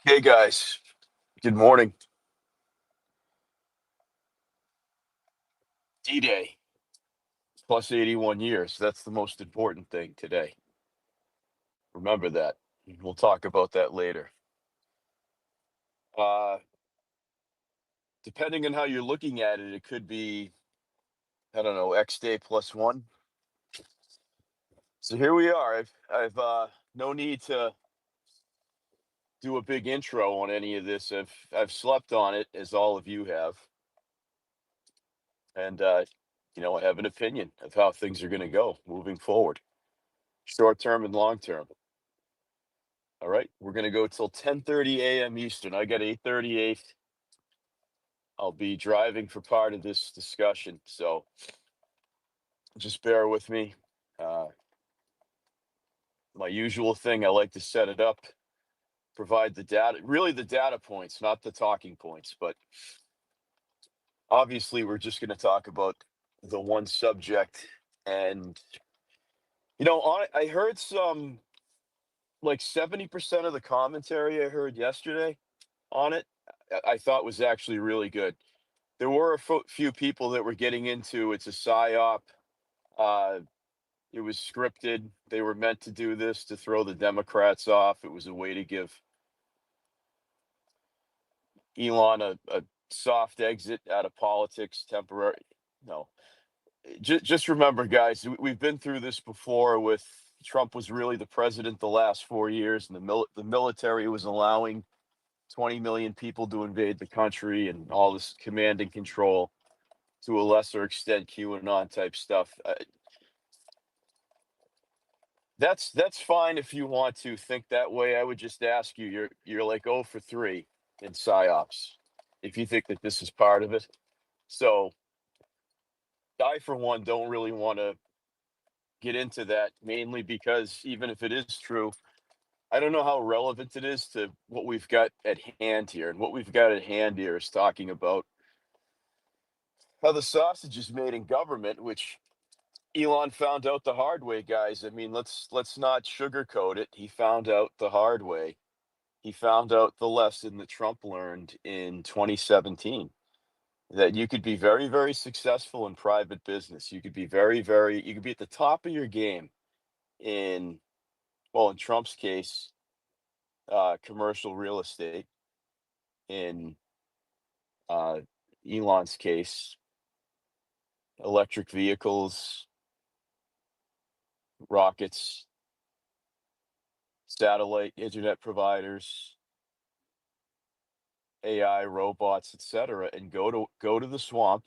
Hey guys, good morning. D-Day plus 81 years. That's the most important thing today. Remember that. We'll talk about that later. Uh, Depending on how you're looking at it, it could be, I don't know, X Day plus one. So here we are. I've no need to do a big intro on any of this. I've slept on it as all of you have, and I have an opinion of how things are going to go moving forward, short term and long term. All right, we're gonna go till 10:30 a.m. Eastern. I got 8:38. I'll be driving for part of this discussion, so just bear with me. Uh, my usual thing, I like to set it up, provide the data, really the data points, not the talking points. But obviously, we're just going to talk about the one subject. And I heard some like 70% of the commentary I heard yesterday on it. I thought was actually really good. There were a few people that were getting into it's a psyop. Uh, it was scripted. They were meant to do this to throw the Democrats off. It was a way to give Elon a soft exit out of politics, temporary. No, just remember, guys, we've been through this before. With Trump was really the president the last 4 years, and the military was allowing 20 million people to invade the country, and all this command and control. To a lesser extent, QAnon type stuff. That's fine if you want to think that way. I would just ask you, you're like 0 for 3 in psyops, if you think that this is part of it. So I, for one, don't really want to get into that, mainly because even if it is true, I don't know how relevant it is to what we've got at hand here. And what we've got at hand here is talking about how the sausage is made in government, which Elon found out the hard way, guys. I mean, let's not sugarcoat it. He found out the hard way. He found out the lesson that Trump learned in 2017, that you could be very, very successful in private business. You could be you could be at the top of your game in, well, in Trump's case, commercial real estate. In uh, Elon's case, electric vehicles, rockets, satellite internet providers, AI, robots, etc., and go to the swamp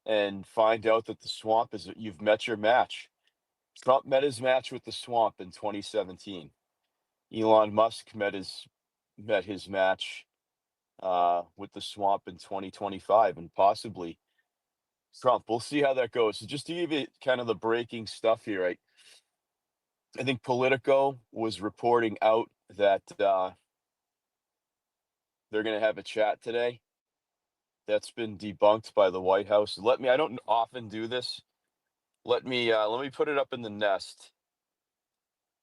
and find out that the swamp is you've met your match. Trump met his match with the swamp in 2017. Elon Musk met his match with the swamp in 2025, and possibly Trump. We'll see how that goes. So just to give you kind of the breaking stuff here, I think Politico was reporting out that they're going to have a chat today. That's been debunked by the White House. I don't often do this. Let me put it up in the nest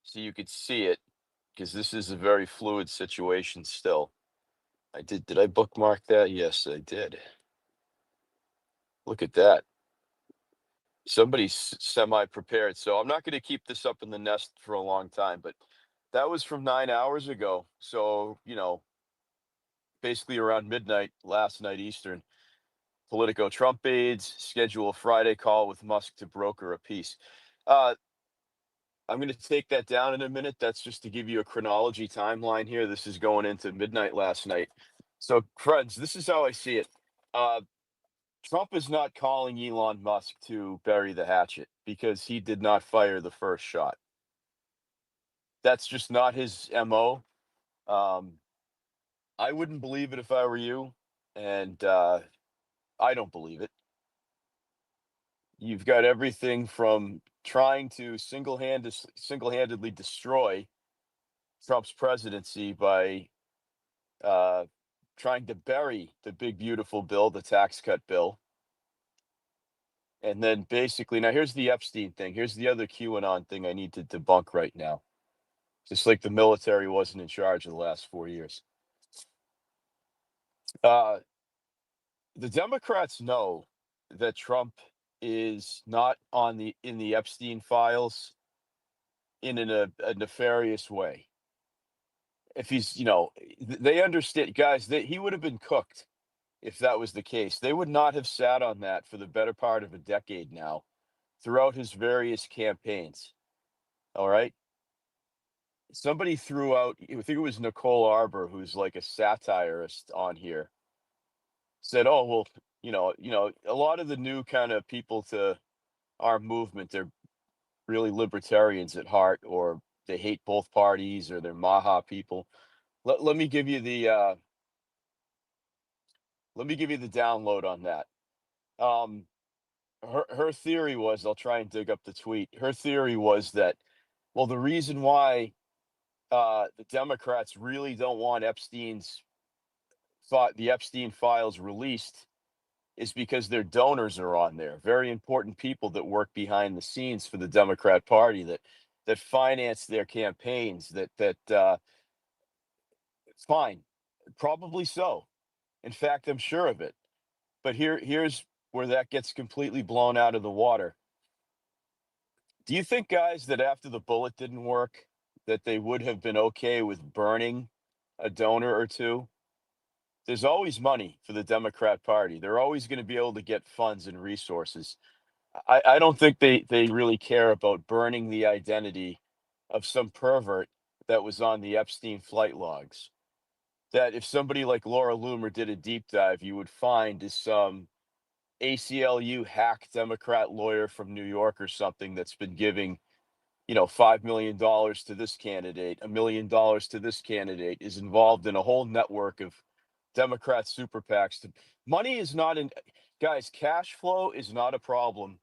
so you could see it, because this is a very fluid situation still. Did I bookmark that? Yes, I did. Look at that. Somebody's semi-prepared. So I'm not going to keep this up in the nest for a long time, but that was from 9 hours ago. So, basically around midnight last night Eastern. Politico Trump aides schedule a Friday call with Musk to broker a peace. Uh, I'm going to take that down in a minute. That's just to give you a chronology timeline here. This is going into midnight last night. So, friends, this is how I see it. Uh, Trump is not calling Elon Musk to bury the hatchet because he did not fire the first shot. That's just not his MO. Um, I wouldn't believe it if I were you, and I don't believe it. You've got everything from trying to single-handedly destroy Trump's presidency by uh, trying to bury the big beautiful bill, the tax cut bill, and then basically now here's the Epstein thing. Here's the other QAnon thing I need to debunk right now. just like the military wasn't in charge of the last 4 years. Uh, the Democrats know that Trump is not on the in the Epstein files a nefarious way. If he's, they understand, guys, that he would have been cooked if that was the case. They would not have sat on that for the better part of a decade now, throughout his various campaigns. All right. Somebody threw out, I think it was Nicole Arbor, who's like a satirist on here, said, "Oh well, a lot of the new kind of people to our movement, they're really libertarians at heart, or they hate both parties, or they're Maha people." Let me give you the download on that. Um, her theory was, I'll try and dig up the tweet. Her theory was that, well, the reason why the Democrats really don't want the Epstein files released is because their donors are on there. Very important people that work behind the scenes for the Democrat Party, that finance their campaigns. Fine, probably so. In fact, I'm sure of it. But here's where that gets completely blown out of the water. Do you think, guys, that after the bullet didn't work, that they would have been okay with burning a donor or two? There's always money for the Democrat Party. They're always going to be able to get funds and resources. I don't think they really care about burning the identity of some pervert that was on the Epstein flight logs. That if somebody like Laura Loomer did a deep dive, you would find is some ACLU hack Democrat lawyer from New York or something that's been giving, $5 million to this candidate, $1 million to this candidate, is involved in a whole network of Democrat super PACs. Money is not in, guys, cash flow is not a problem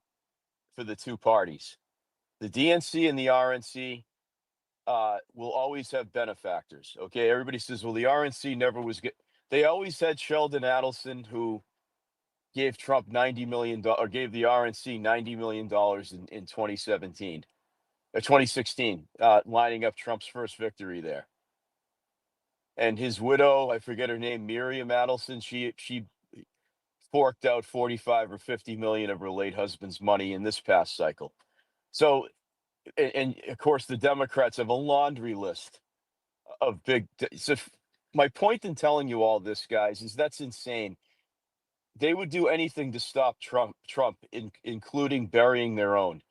for the two parties. The DNC and the RNC will always have benefactors. Okay. Everybody says, well, the RNC never was good. They always had Sheldon Adelson, who gave Trump $90 million, or gave the RNC $90 million in 2017 or 2016, lining up Trump's first victory there. And his widow, I forget her name, Miriam Adelson, she forked out 45 or 50 million of her late husband's money in this past cycle. So, and of course, the Democrats have a laundry list of So, my point in telling you all this, guys, is that's insane. They would do anything to stop Trump, including burying their own.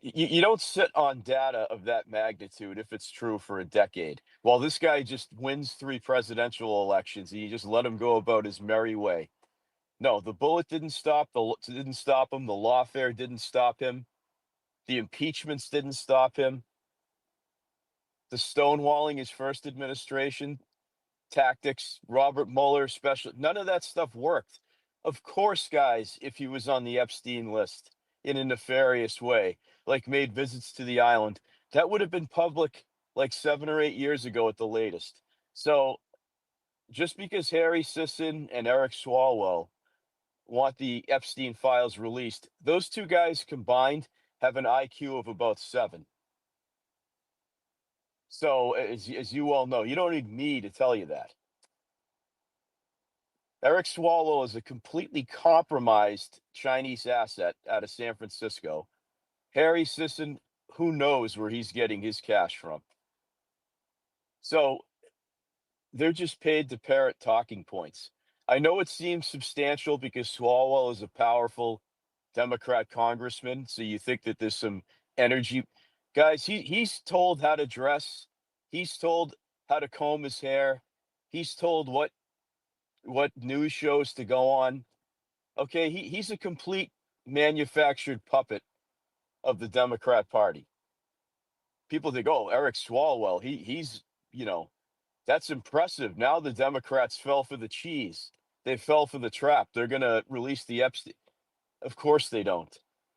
You don't sit on data of that magnitude if it's true for a decade. While this guy just wins 3 presidential elections, and you just let him go about his merry way. No, the bullet didn't stop him. The lawfare didn't stop him. The impeachments didn't stop him. The stonewalling his first administration tactics, Robert Mueller special, none of that stuff worked. Of course, guys, if he was on the Epstein list in a nefarious way, like made visits to the island, that would have been public like 7 or 8 years ago at the latest. So just because Harry Sisson and Eric Swalwell want the Epstein files released, those two guys combined have an IQ of about 7. So as you all know, you don't need me to tell you that. Eric Swalwell is a completely compromised Chinese asset out of San Francisco. Harry Sisson, who knows where he's getting his cash from? So they're just paid to parrot talking points. I know it seems substantial because Swalwell is a powerful Democrat congressman, so you think that there's some energy. Guys, he's told how to dress. He's told how to comb his hair. He's told what news shows to go on. Okay, he's a complete manufactured puppet of the Democrat Party. People think, oh, Eric Swalwell, he's that's impressive. Now the Democrats fell for the cheese. They fell for the trap. They're gonna release the Epstein. Of course they don't.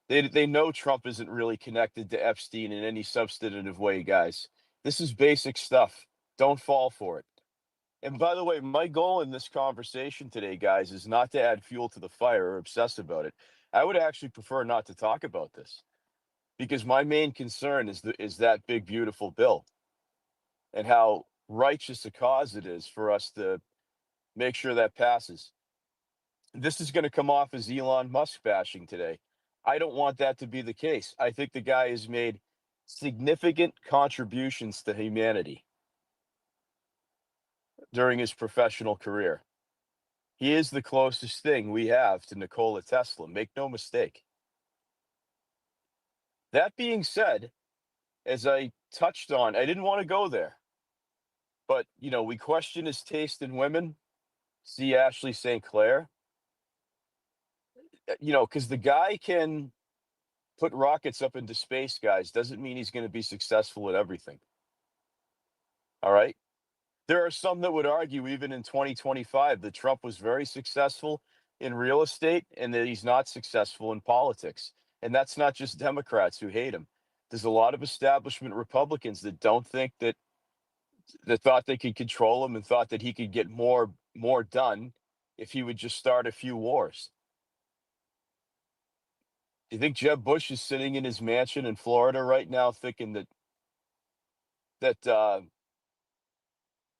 They know Trump isn't really connected to Epstein in any substantive way, guys. This is basic stuff. Don't fall for it. And by the way, my goal in this conversation today, guys, is not to add fuel to the fire or obsess about it. I would actually prefer not to talk about this because my main concern is that big beautiful bill. and how righteous a cause it is for us to make sure that passes. This is going to come off as Elon Musk bashing today. I don't want that to be the case. I think the guy has made significant contributions to humanity during his professional career. He is the closest thing we have to Nikola Tesla, make no mistake. That being said, as I touched on, I didn't want to go there, but we question his taste in women. See Ashley St. Clair, because the guy can put rockets up into space, guys, doesn't mean he's going to be successful at everything. All right. There are some that would argue, even in 2025, that Trump was very successful in real estate and that he's not successful in politics. And that's not just Democrats who hate him. There's a lot of establishment Republicans that don't think that thought they could control him and thought that he could get more done if he would just start a few wars. Do you think Jeb Bush is sitting in his mansion in Florida right now thinking that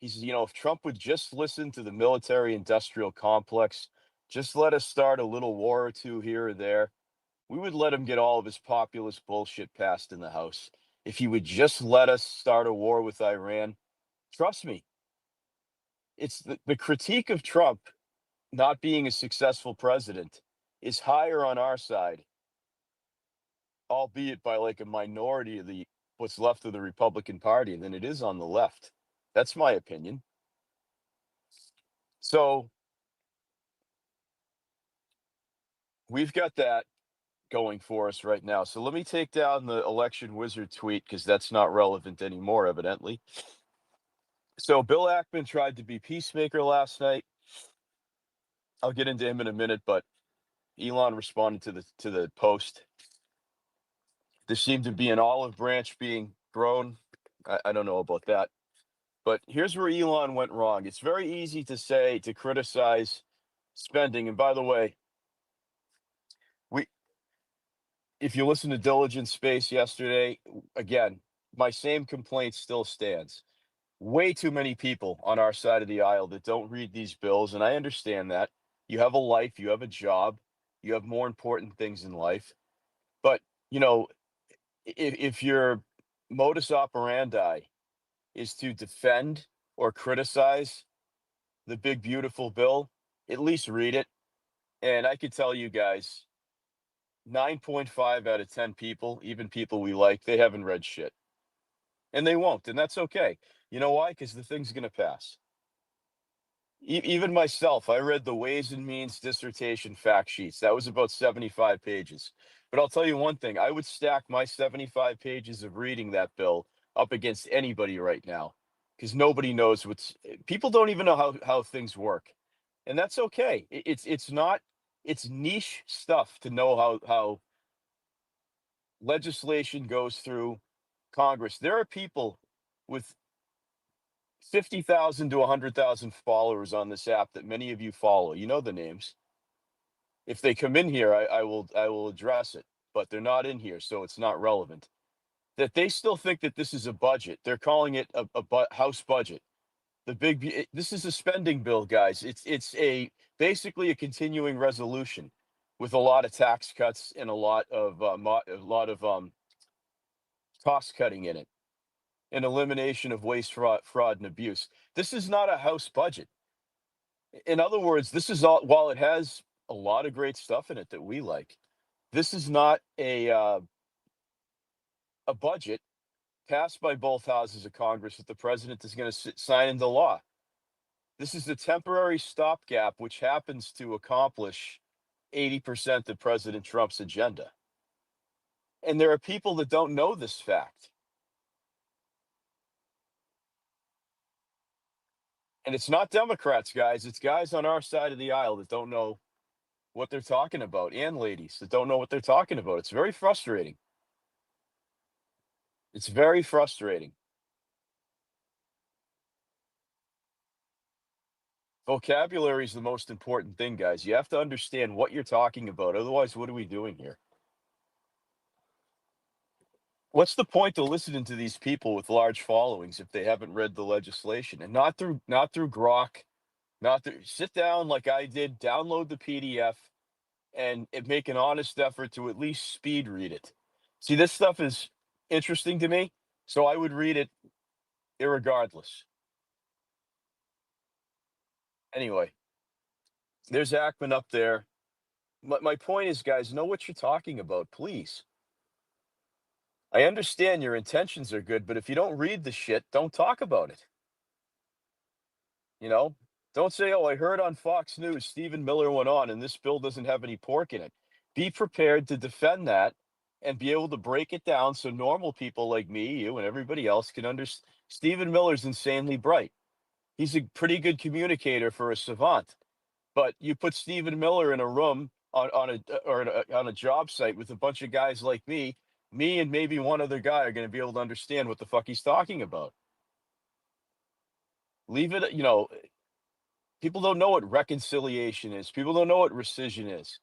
if Trump would just listen to the military industrial complex, just let us start a little war or two here or there, we would let him get all of his populist bullshit passed in the House. If he would just let us start a war with Iran, trust me, it's the critique of Trump not being a successful president is higher on our side, albeit by like a minority of the what's left of the Republican Party than it is on the left. That's my opinion. So we've got that going for us right now. So let me take down the election wizard tweet because that's not relevant anymore, evidently. So Bill Ackman tried to be peacemaker last night. I'll get into him in a minute, but Elon responded to the post. There seemed to be an olive branch being grown. I don't know about that. But here's where Elon went wrong. It's very easy to criticize spending. And by the way, we if you listen to Diligent Space yesterday, again, my same complaint still stands. Way too many people on our side of the aisle that don't read these bills, and I understand that. You have a life, you have a job, you have more important things in life. But, you know, if your modus operandi is to defend or criticize the big beautiful bill, at least read it. And I could tell you guys, 9.5 out of 10 people, even people we like, they haven't read shit. And they won't, and that's okay. You know why? Because the thing's going to pass. Even myself, I read the Ways and Means dissertation fact sheets. That was about 75 pages. But I'll tell you one thing, I would stack my 75 pages of reading that bill up against anybody right now because nobody knows people don't even know how things work. And that's okay. It's not it's niche stuff to know how legislation goes through Congress. There are people with 50,000 to 100,000 followers on this app that many of you follow. You know the names. If they come in here, I will address it, but they're not in here, so it's not relevant. That they still think that this is a budget. They're calling it a House budget. This is a spending bill, guys. It's basically a continuing resolution with a lot of tax cuts and a lot of cost cutting in it, and elimination of waste, fraud, and abuse. This is not a House budget. In other words, this is all. While it has a lot of great stuff in it that we like, this is not a budget passed by both houses of Congress that the president is going to sign into law. This is a temporary stopgap, which happens to accomplish 80% of President Trump's agenda. And there are people that don't know this fact. And it's not Democrats, guys. It's guys on our side of the aisle that don't know what they're talking about, and ladies that don't know what they're talking about. It's very frustrating. It's very frustrating. Vocabulary is the most important thing, guys. You have to understand what you're talking about. Otherwise, what are we doing here? what's the point of listening to these people with large followings if they haven't read the legislation? And not through Grok, not through sit down like I did, download the PDF and make an honest effort to at least speed read it. See, this stuff is interesting to me, so I would read it irregardless. Anyway, there's Ackman up there. My point is, guys, know what you're talking about, please. I understand your intentions are good, but if you don't read the shit, don't talk about it. You know, don't say, "Oh, I heard on Fox News Stephen Miller went on and this bill doesn't have any pork in it." Be prepared to defend that and be able to break it down so normal people like me, you, and everybody else can understand. Stephen Miller's insanely bright. He's a pretty good communicator for a savant. But you put Stephen Miller in a room on a job site with a bunch of guys like me and maybe one other guy are going to be able to understand what the fuck he's talking about. Leave it, people don't know what reconciliation is. People don't know what rescission is.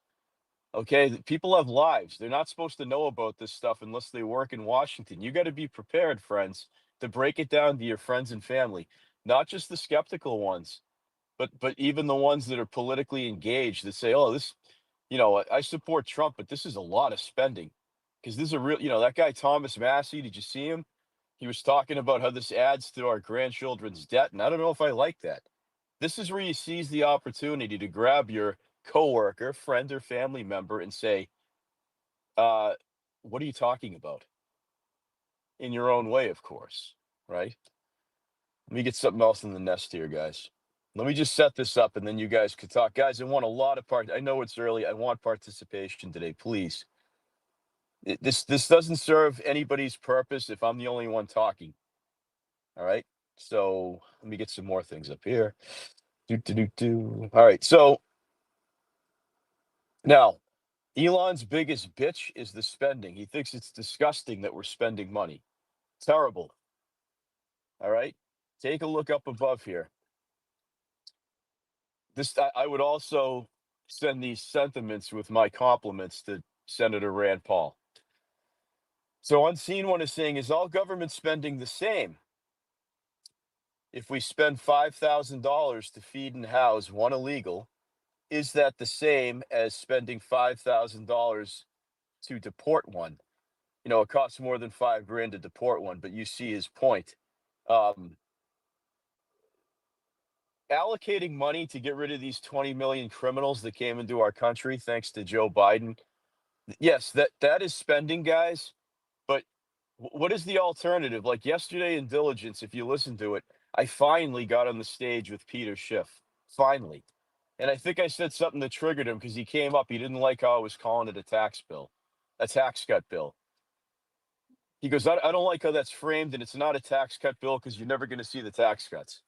Okay, people have lives. They're not supposed to know about this stuff unless they work in Washington. You got to be prepared, friends, to break it down to your friends and family, not just the skeptical ones, but even the ones that are politically engaged that say, "Oh, this, I support Trump, but this is a lot of spending." Because this is a real, that guy Thomas Massey. Did you see him? He was talking about how this adds to our grandchildren's debt, and I don't know if I like that. This is where you seize the opportunity to grab your coworker, friend, or family member and say, uh, "What are you talking about?" In your own way, of course, right? Let me get something else in the nest here, guys. Let me just set this up and then you guys could talk. Guys, I want a lot of part. I know it's early. I want participation today, please. This doesn't serve anybody's purpose if I'm the only one talking. All right. So let me get some more things up here. Do, do, do, do. All right. So now Elon's biggest bitch is the spending. He thinks it's disgusting that we're spending money. Terrible. All right. Take a look up above here. I would also send these sentiments with my compliments to Senator Rand Paul. So Unseen One is saying, is all government spending the same? If we spend $5,000 to feed and house one illegal, is that the same as spending $5,000 to deport one? It costs more than $5,000 to deport one, but you see his point. Um, Allocating money to get rid of these 20 million criminals that came into our country, thanks to Joe Biden. Yes, that is spending, guys. But what is the alternative? Like yesterday in Diligence, if you listen to it, I finally got on the stage with Peter Schiff. Finally. And I think I said something that triggered him because he came up. He didn't like how I was calling it a tax bill, a tax cut bill. He goes, I don't like how that's framed, and it's not a tax cut bill because you're never going to see the tax cuts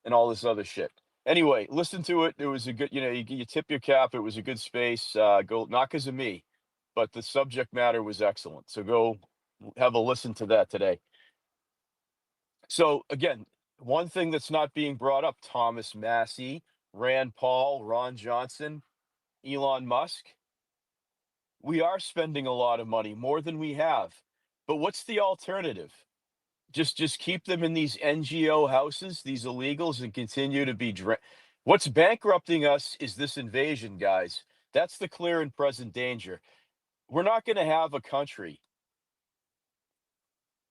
and all this other shit. Anyway, listen to it. It was a good, you tip your cap. It was a good space. Go, not because of me, but the subject matter was excellent. So go have a listen to that today. So again, one thing that's not being brought up: Thomas Massey, Rand Paul, Ron Johnson, Elon Musk. We are spending a lot of money, more than we have. But what's the alternative? Just keep them in these NGO houses, these illegals, and continue to be what's bankrupting us is this invasion, guys. That's the clear and present danger. We're not going to have a country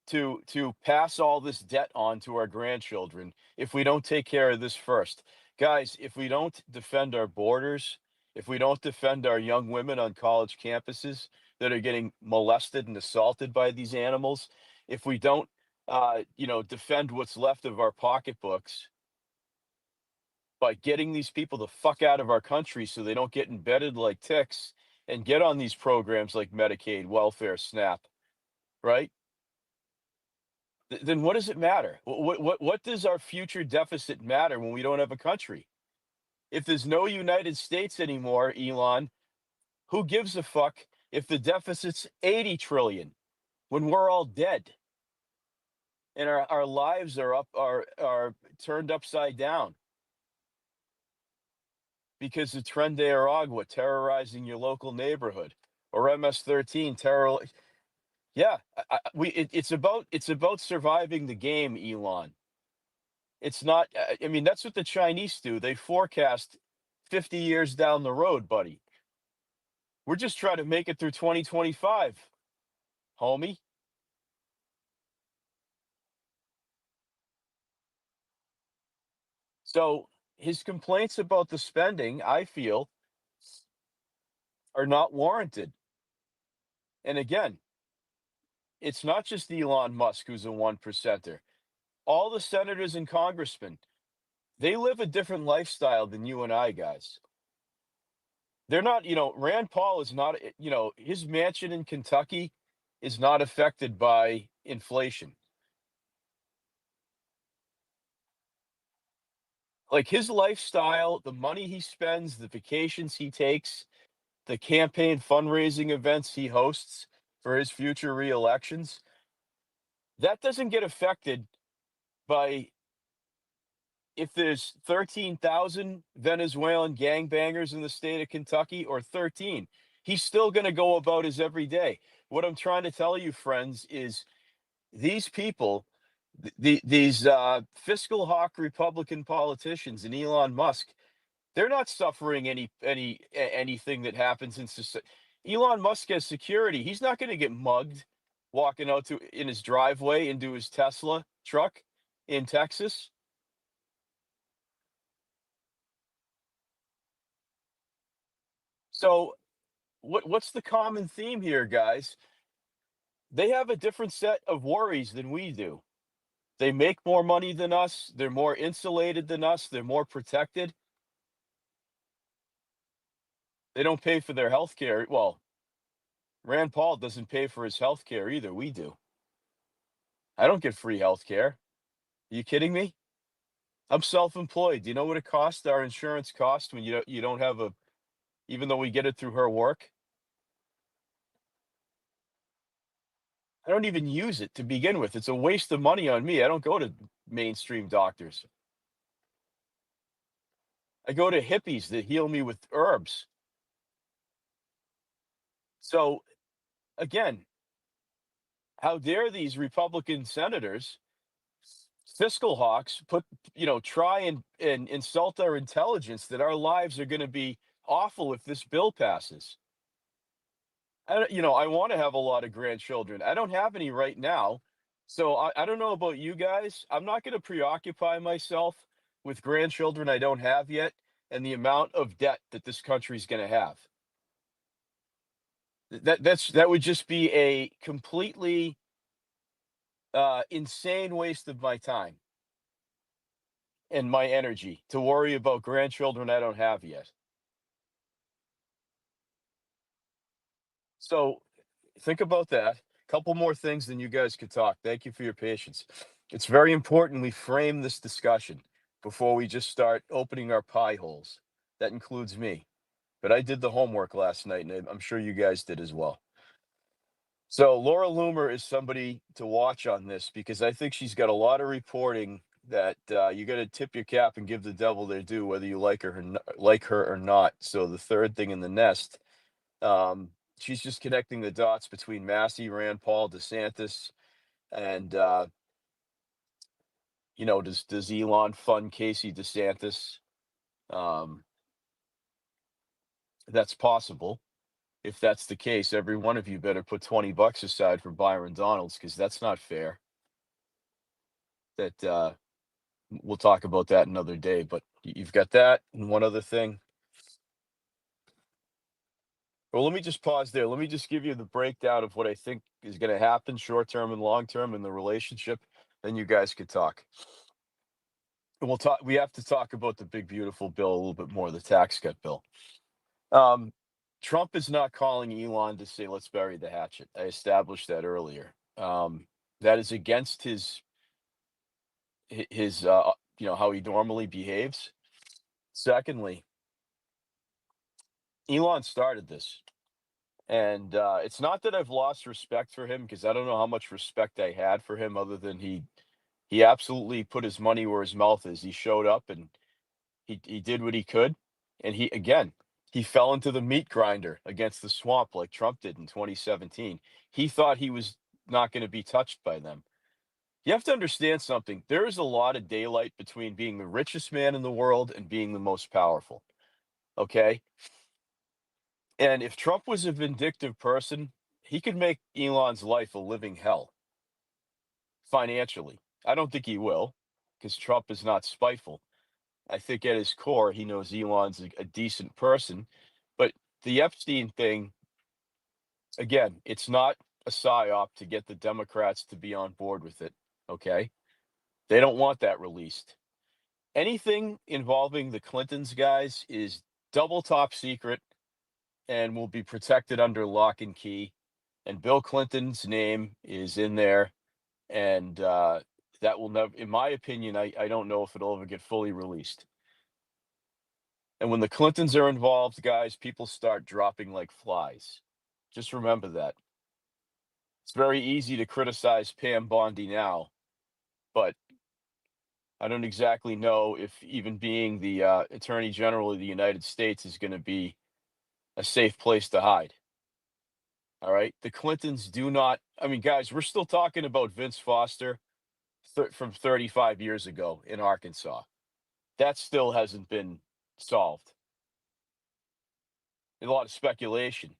to pass all this debt on to our grandchildren if we don't take care of this first. Guys, if we don't defend our borders, if we don't defend our young women on college campuses that are getting molested and assaulted by these animals, if we don't defend what's left of our pocketbooks by getting these people the fuck out of our country so they don't get embedded like ticks and get on these programs like Medicaid, welfare, SNAP, right? Then what does it matter? What does our future deficit matter when we don't have a country? If there's no United States anymore, Elon, who gives a fuck if the deficit's 80 trillion when we're all dead and our lives are turned upside down because of Tren de Aragua terrorizing your local neighborhood or MS-13 terror. Yeah, it's about surviving the game, Elon. It's not. I mean, that's what the Chinese do. They forecast 50 years down the road, buddy. We're just trying to make it through 2025, homie. So his complaints about the spending, I feel, are not warranted. And again, it's not just Elon Musk who's a one percenter. All the senators and congressmen, they live a different lifestyle than you and I, guys. They're not, Rand Paul is not, his mansion in Kentucky is not affected by inflation. Like his lifestyle, the money he spends, the vacations he takes, the campaign fundraising events he hosts for his future reelections, that doesn't get affected by if there's 13,000 Venezuelan gangbangers in the state of Kentucky or 13. He's still going to go about his everyday. What I'm trying to tell you, friends, is these people, these fiscal hawk Republican politicians and Elon Musk, they're not suffering anything that happens in society. Elon Musk has security. He's not going to get mugged walking out to in his driveway into his Tesla truck in Texas. So what's the common theme here, guys? They have a different set of worries than we do. They make more money than us. They're more insulated than us. They're more protected. They don't pay for their health care. Well, Rand Paul doesn't pay for his health care either. We do. I don't get free health care. Are you kidding me? I'm self-employed. Do you know what it costs? Our insurance costs when you don't have a, even though we get it through her work. I don't even use it to begin with. It's a waste of money on me. I don't go to mainstream doctors. I go to hippies that heal me with herbs. So again, how dare these Republican senators, fiscal hawks, try and insult our intelligence that our lives are going to be awful if this bill passes. I want to have a lot of grandchildren. I don't have any right now. So I don't know about you guys. I'm not going to preoccupy myself with grandchildren I don't have yet and the amount of debt that this country is going to have. That would just be a completely insane waste of my time and my energy to worry about grandchildren I don't have yet. So think about that. Couple more things, then you guys could talk. Thank you for your patience. It's very important we frame this discussion before we just start opening our pie holes. That includes me. But I did the homework last night, and I'm sure you guys did as well. So Laura Loomer is somebody to watch on this because I think she's got a lot of reporting that you got to tip your cap and give the devil their due, whether you like her or not. So the third thing in the nest, um, she's just connecting the dots between Massey, Rand Paul, DeSantis, and does Elon fund Casey DeSantis? Um, that's possible. If that's the case, every one of you better put $20 aside for Byron Donalds because that's not fair. That we'll talk about that another day. But you've got that and one other thing. Well, let me just pause there. Let me just give you the breakdown of what I think is going to happen short term and long term in the relationship. Then you guys could talk. And we'll talk. We have to talk about the big beautiful bill a little bit more, the tax cut bill. Um, Trump is not calling Elon to say let's bury the hatchet. I established that earlier. That is against his how he normally behaves. Secondly, Elon started this. And it's not that I've lost respect for him because I don't know how much respect I had for him other than he absolutely put his money where his mouth is. He showed up and he did what he could. And he again, He fell into the meat grinder against the swamp like Trump did in 2017. He thought he was not going to be touched by them. You have to understand something. There is a lot of daylight between being the richest man in the world and being the most powerful. Okay. And if Trump was a vindictive person, he could make Elon's life a living hell financially. I don't think he will because Trump is not spiteful. I think at his core, he knows Elon's a decent person. But the Epstein thing, again, it's not a psyop to get the Democrats to be on board with it. Okay. They don't want that released. Anything involving the Clintons, guys, is double top secret and will be protected under lock and key. And Bill Clinton's name is in there. And that will never, in my opinion, I don't know if it'll ever get fully released. And when the Clintons are involved, guys, people start dropping like flies. Just remember that. It's very easy to criticize Pam Bondi now, but I don't exactly know if even being the Attorney General of the United States is going to be a safe place to hide. All right. The Clintons do not. I mean, guys, we're still talking about Vince Foster from 35 years ago in Arkansas. That still hasn't been solved. A lot of speculation.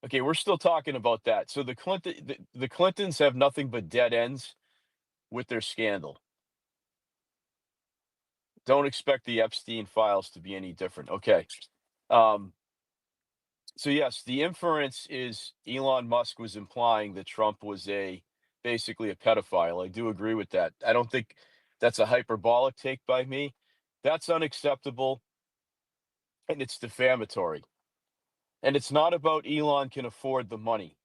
Okay, we're still talking about that. So the Clintons have nothing but dead ends with their scandal. Don't expect the Epstein files to be any different. Okay. Um, so yes, the inference is Elon Musk was implying that Trump was basically a pedophile. I do agree with that. I don't think that's a hyperbolic take by me. That's unacceptable and it's defamatory. And it's not about Elon can afford the money.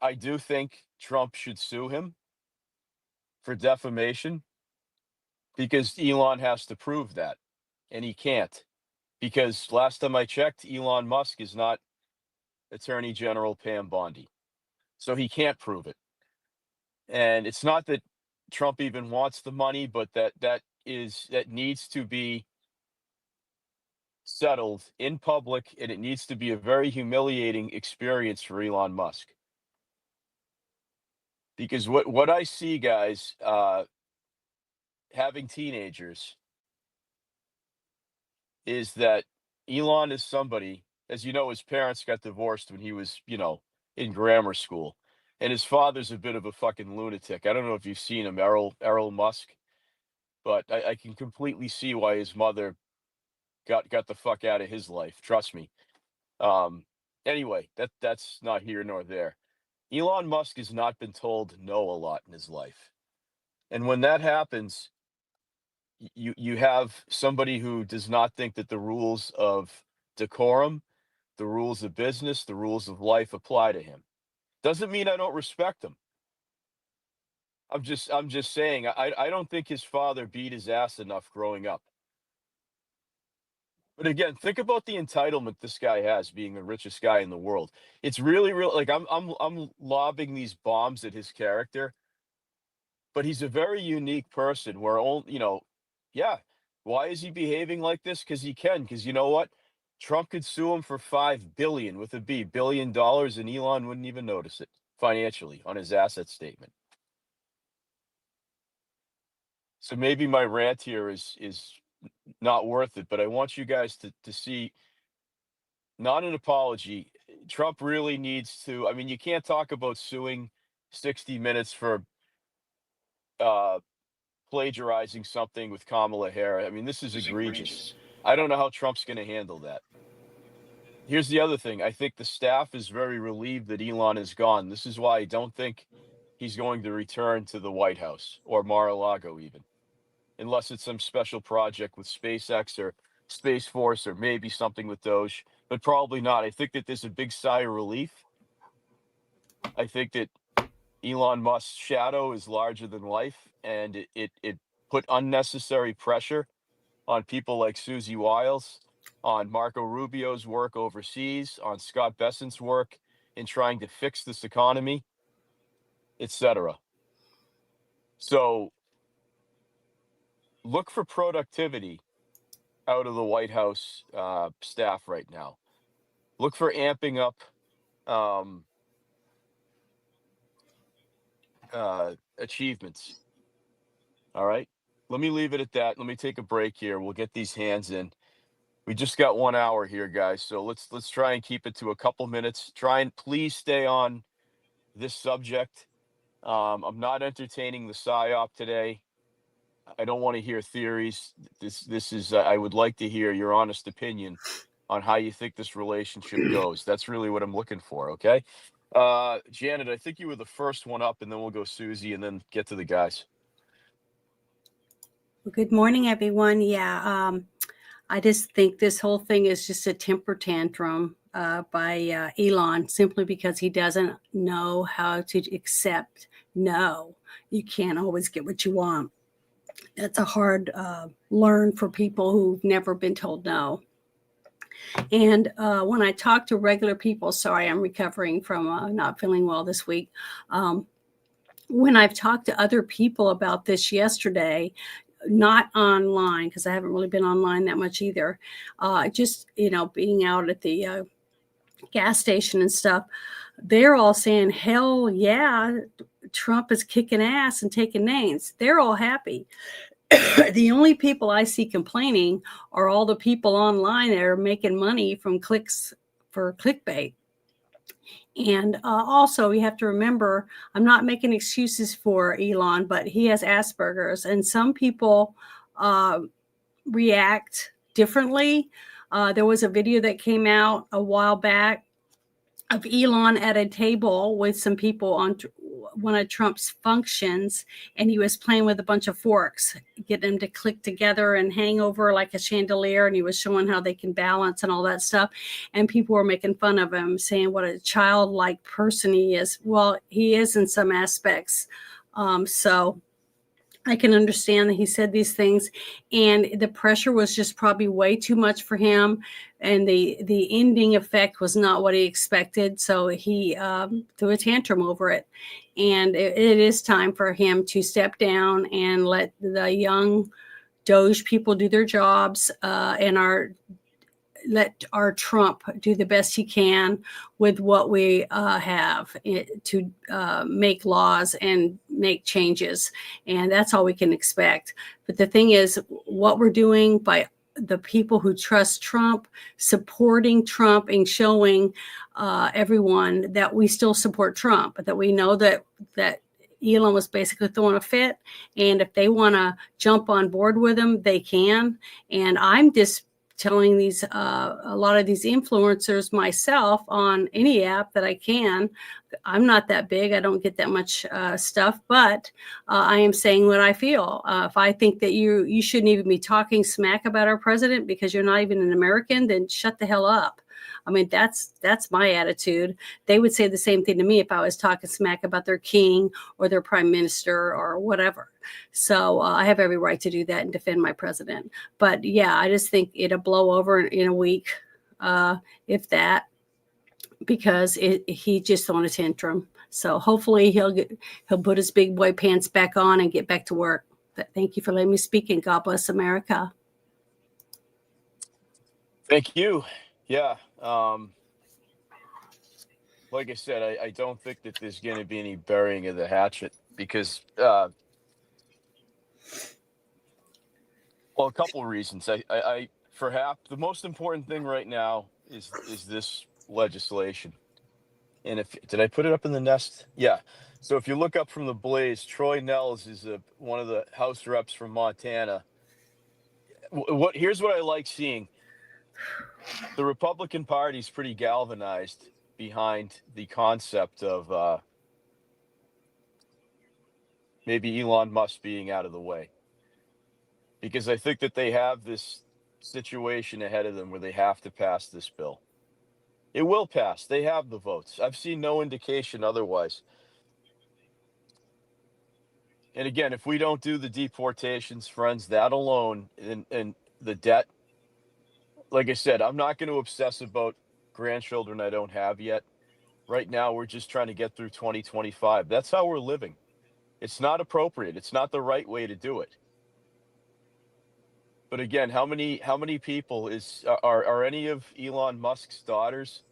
I do think Trump should sue him for defamation because Elon has to prove that. And he can't. Because last time I checked, Elon Musk is not Attorney General Pam Bondi. So he can't prove it. And it's not that Trump even wants the money, but that needs to be settled in public, and it needs to be a very humiliating experience for Elon Musk. Because what I see, guys, having teenagers is that Elon is somebody, as you know, his parents got divorced when he was, in grammar school. And his father's a bit of a fucking lunatic. I don't know if you've seen him, Errol Musk, but I can completely see why his mother got the fuck out of his life. Trust me. Um, anyway, that's not here nor there. Elon Musk has not been told no a lot in his life. And when that happens, you have somebody who does not think that the rules of decorum, the rules of business, the rules of life apply to him. Doesn't mean I don't respect him. I'm just saying I don't think his father beat his ass enough growing up. But again, think about the entitlement this guy has being the richest guy in the world. It's really real like I'm lobbing these bombs at his character, but he's a very unique person where yeah, why is he behaving like this? Because he can, because you know what? Trump could sue him for 5 billion with a billion dollars and Elon wouldn't even notice it financially on his asset statement. So maybe my rant here is not worth it, but I want you guys to see not an apology. Trump really needs to. I mean, you can't talk about suing 60 Minutes for uh, plagiarizing something with Kamala Harris. I mean, this is egregious. I don't know how Trump's going to handle that. Here's the other thing. I think the staff is very relieved that Elon is gone. This is why I don't think he's going to return to the White House or Mar-a-Lago even, unless it's some special project with SpaceX or Space Force or maybe something with Doge, but probably not. I think that there's a big sigh of relief. I think that Elon Musk's shadow is larger than life, and it put unnecessary pressure on people like Susie Wiles, on Marco Rubio's work overseas, on Scott Bessent's work in trying to fix this economy, etc. So look for productivity out of the White House staff right now. Look for amping up um, achievements. All right. Let me leave it at that. Let me take a break here. We'll get these hands in. We just got 1 hour here, guys. So let's try and keep it to a couple minutes. Try and please stay on this subject. I'm not entertaining the psyop today. I don't want to hear theories. This is I would like to hear your honest opinion on how you think this relationship goes. That's really what I'm looking for. Okay. Janet, I think you were the first one up, and then we'll go Susie, and then get to the guys. Well, good morning, everyone. Yeah, I just think this whole thing is just a temper tantrum by Elon, simply because he doesn't know how to accept no. You can't always get what you want. That's a hard learn for people who've never been told no. And when I talk to regular people, sorry, I'm recovering from not feeling well this week. When I've talked to other people about this yesterday, not online, because I haven't really been online that much either, just, being out at the gas station and stuff, they're all saying, hell yeah, Trump is kicking ass and taking names. They're all happy. The only people I see complaining are all the people online that are making money from clicks for clickbait. And also, you have to remember, I'm not making excuses for Elon, but he has Asperger's, and some people react differently. There was a video that came out a while back of Elon at a table with some people on one of Trump's functions, and he was playing with a bunch of forks, getting them to click together and hang over like a chandelier, and he was showing how they can balance and all that stuff. And people were making fun of him, saying what a childlike person he is. Well, he is in some aspects. So I can understand that he said these things, and the pressure was just probably way too much for him, and the ending effect was not what he expected. So he threw a tantrum over it, and it is time for him to step down and let the young Doge people do their jobs, and let our Trump do the best he can with what we have to make laws and make changes. And that's all we can expect. But the thing is, what we're doing by the people who trust Trump, supporting Trump and showing everyone that we still support Trump, that we know that Elon was basically throwing a fit. And if they want to jump on board with him, they can. And I'm just telling these a lot of these influencers myself on any app that I can. I'm not that big. I don't get that much stuff, but I am saying what I feel. If I think that you shouldn't even be talking smack about our president because you're not even an American, then shut the hell up. I mean, that's my attitude. They would say the same thing to me if I was talking smack about their king or their prime minister or whatever. So I have every right to do that and defend my president. But yeah, I just think it'll blow over in a week, if that, because he just on a tantrum. So hopefully he'll put his big boy pants back on and get back to work. But thank you for letting me speak, and God bless America. Thank you. Yeah. Like I said, I don't think that there's going to be any burying of the hatchet because, well, a couple of reasons. I perhaps the most important thing right now is this legislation. And if did I put it up in the nest? Yeah. So if you look up from the blaze, Troy Nels is one of the House reps from Montana. Here's what I like seeing. The Republican Party is pretty galvanized behind the concept of maybe Elon Musk being out of the way, because I think that they have this situation ahead of them where they have to pass this bill. It will pass. They have the votes. I've seen no indication otherwise. And again, if we don't do the deportations, friends, that alone and the debt, like I said, I'm not going to obsess about grandchildren I don't have yet. Right now, we're just trying to get through 2025. That's how we're living. It's not appropriate. It's not the right way to do it. But again, how many people are any of Elon Musk's daughters?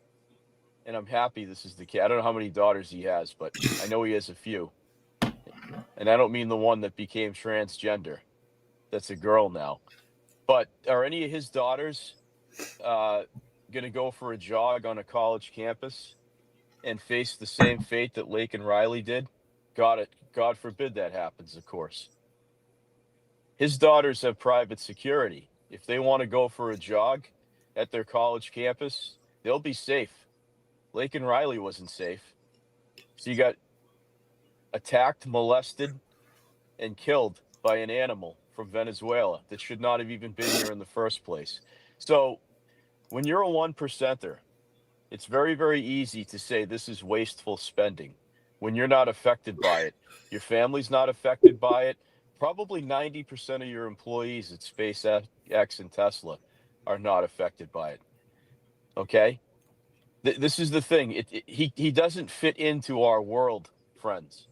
And I'm happy this is the kid. I don't know how many daughters he has, but I know he has a few. And I don't mean the one that became transgender. That's a girl now. But are any of his daughters uh, going to go for a jog on a college campus and face the same fate that Lake and Riley did? God forbid that happens, of course. His daughters have private security. If they want to go for a jog at their college campus, they'll be safe. Lake and Riley wasn't safe. So you got attacked, molested, and killed by an animal from Venezuela that should not have even been here in the first place. So when you're a one percenter, it's very, very easy to say this is wasteful spending when you're not affected by it. Your family's not affected by it. Probably 90% of your employees at SpaceX and Tesla are not affected by it. Okay? This is the thing. He doesn't fit into our world, friends,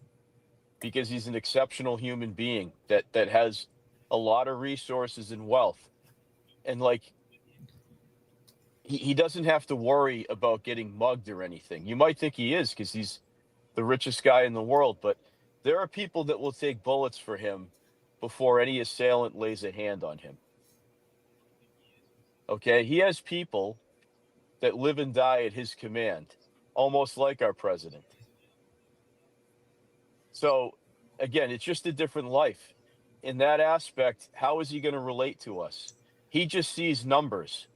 because he's an exceptional human being that has a lot of resources and wealth. And like he doesn't have to worry about getting mugged or anything. You might think he is because he's the richest guy in the world, but there are people that will take bullets for him before any assailant lays a hand on him. Okay? He has people that live and die at his command, almost like our president. So, again, it's just a different life. In that aspect, how is he going to relate to us? He just sees numbers.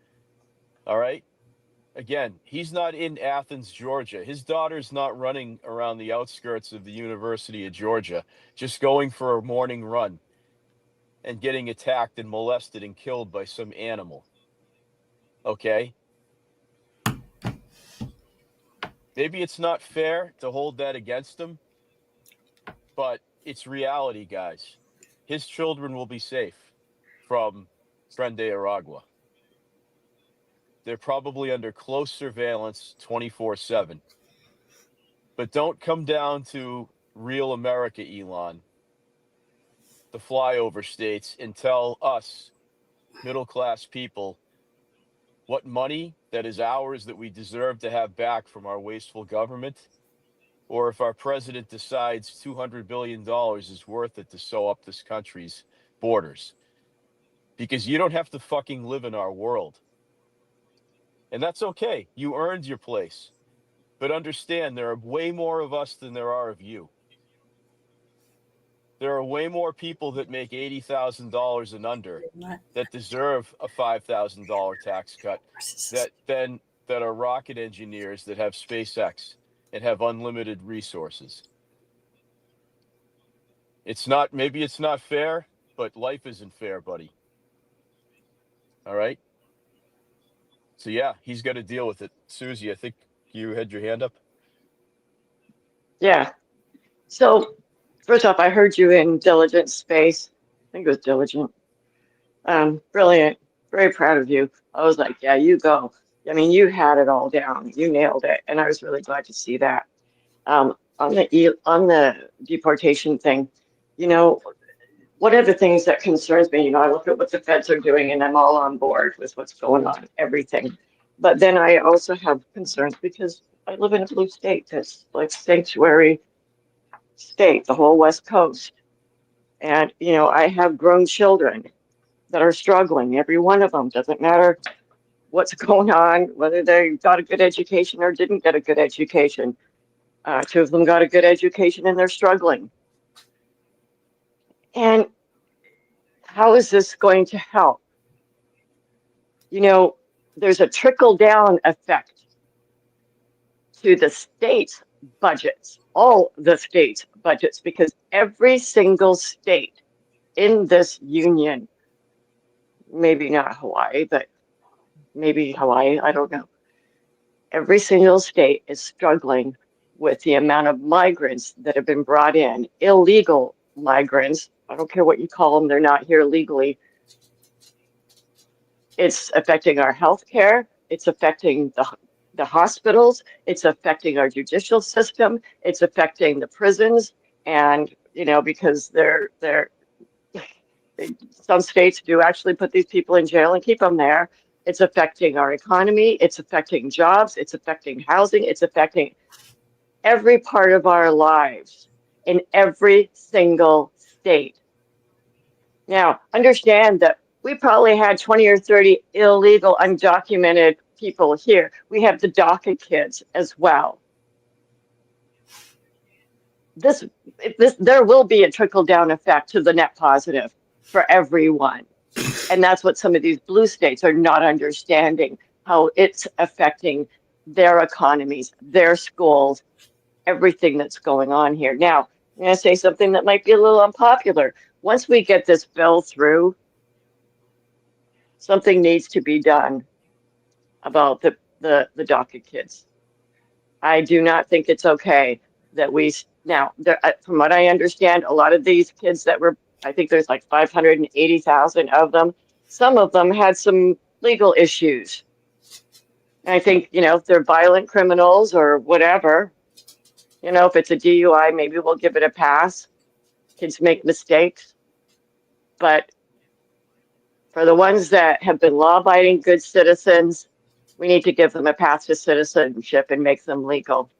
All right? Again, he's not in Athens, Georgia. His daughter's not running around the outskirts of the University of Georgia, just going for a morning run and getting attacked and molested and killed by some animal. Okay? Maybe it's not fair to hold that against him, but it's reality, guys. His children will be safe from Tren de Aragua. They're probably under close surveillance 24/7. But don't come down to real America, Elon, the flyover states, and tell us, middle class people, what money that is ours that we deserve to have back from our wasteful government, or if our president decides $200 billion is worth it to sew up this country's borders. Because you don't have to fucking live in our world. And that's okay. You earned your place. But understand, there are way more of us than there are of you. There are way more people that make $80,000 and under that deserve a $5,000 tax cut that are rocket engineers that have SpaceX and have unlimited resources. Maybe it's not fair, but life isn't fair, buddy. All right? So yeah, he's got to deal with it. Susie, I think you had your hand up. Yeah. So first off, I heard you in Diligent Space. I think it was Diligent. Brilliant. Very proud of you. I was like, yeah, you go. I mean, you had it all down. You nailed it, and I was really glad to see that. On the deportation thing, you know, one of the things that concerns me, I look at what the feds are doing, and I'm all on board with what's going on, everything. But then I also have concerns because I live in a blue state that's like sanctuary state, the whole West Coast. And, I have grown children that are struggling, every one of them, doesn't matter what's going on, whether they got a good education or didn't get a good education. Two of them got a good education and they're struggling. And how is this going to help? There's a trickle down effect to the state's budgets, all the state's budgets, because every single state in this union, maybe not Hawaii, but maybe Hawaii, I don't know. Every single state is struggling with the amount of migrants that have been brought in, illegal migrants. I don't care what you call them, they're not here legally. It's affecting our health care. It's affecting the hospitals. It's affecting our judicial system. It's affecting the prisons. And, because they're Some states do actually put these people in jail and keep them there. It's affecting our economy. It's affecting jobs. It's affecting housing. It's affecting every part of our lives in every single state. Now, understand that we probably had 20 or 30 illegal, undocumented people here. We have the DACA kids as well. This, there will be a trickle down effect to the net positive for everyone. And that's what some of these blue states are not understanding, how it's affecting their economies, their schools, everything that's going on here. Now, I'm going to say something that might be a little unpopular. Once we get this bill through, something needs to be done about the DACA kids. I do not think it's okay that now, from what I understand, a lot of these kids that were, I think there's like 580,000 of them, some of them had some legal issues. And I think, if they're violent criminals or whatever, if it's a DUI, maybe we'll give it a pass. Kids make mistakes. But for the ones that have been law-abiding, good citizens, we need to give them a path to citizenship and make them legal.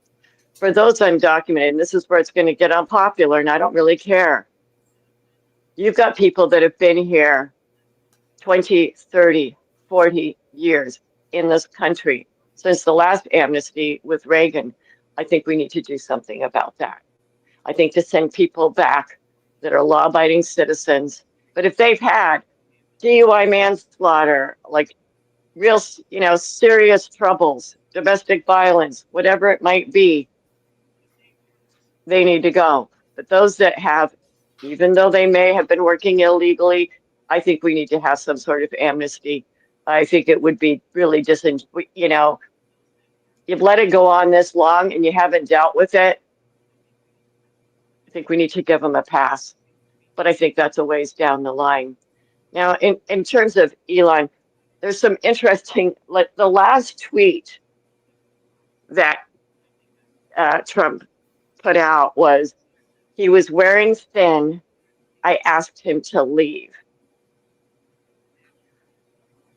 For those undocumented, and this is where it's going to get unpopular, and I don't really care. You've got people that have been here 20, 30, 40 years in this country since the last amnesty with Reagan. I think we need to do something about that. I think to send people back that are law-abiding citizens, but if they've had DUI manslaughter, like real, serious troubles, domestic violence, whatever it might be, they need to go. But those that have, even though they may have been working illegally, I think we need to have some sort of amnesty. I think it would be really you've let it go on this long and you haven't dealt with it. I think we need to give them a pass. But I think that's a ways down the line. Now, in terms of Elon, there's some interesting, like the last tweet that Trump put out was, he was wearing thin. I asked him to leave.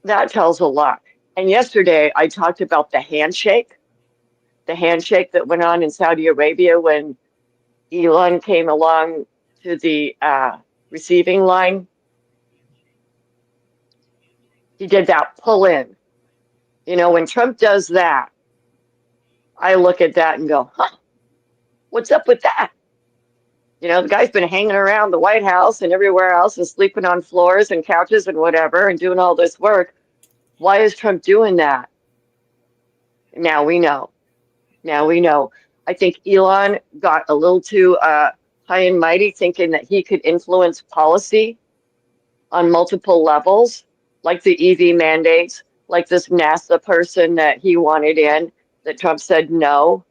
That tells a lot. And yesterday I talked about the handshake that went on in Saudi Arabia when Elon came along to the receiving line. He did that pull in. When Trump does that, I look at that and go, huh, what's up with that? The guy's been hanging around the White House and everywhere else and sleeping on floors and couches and whatever and doing all this work. Why is Trump doing that? Now we know. I think Elon got a little too high and mighty, thinking that he could influence policy on multiple levels, like the EV mandates, like this NASA person that he wanted in, that Trump said no.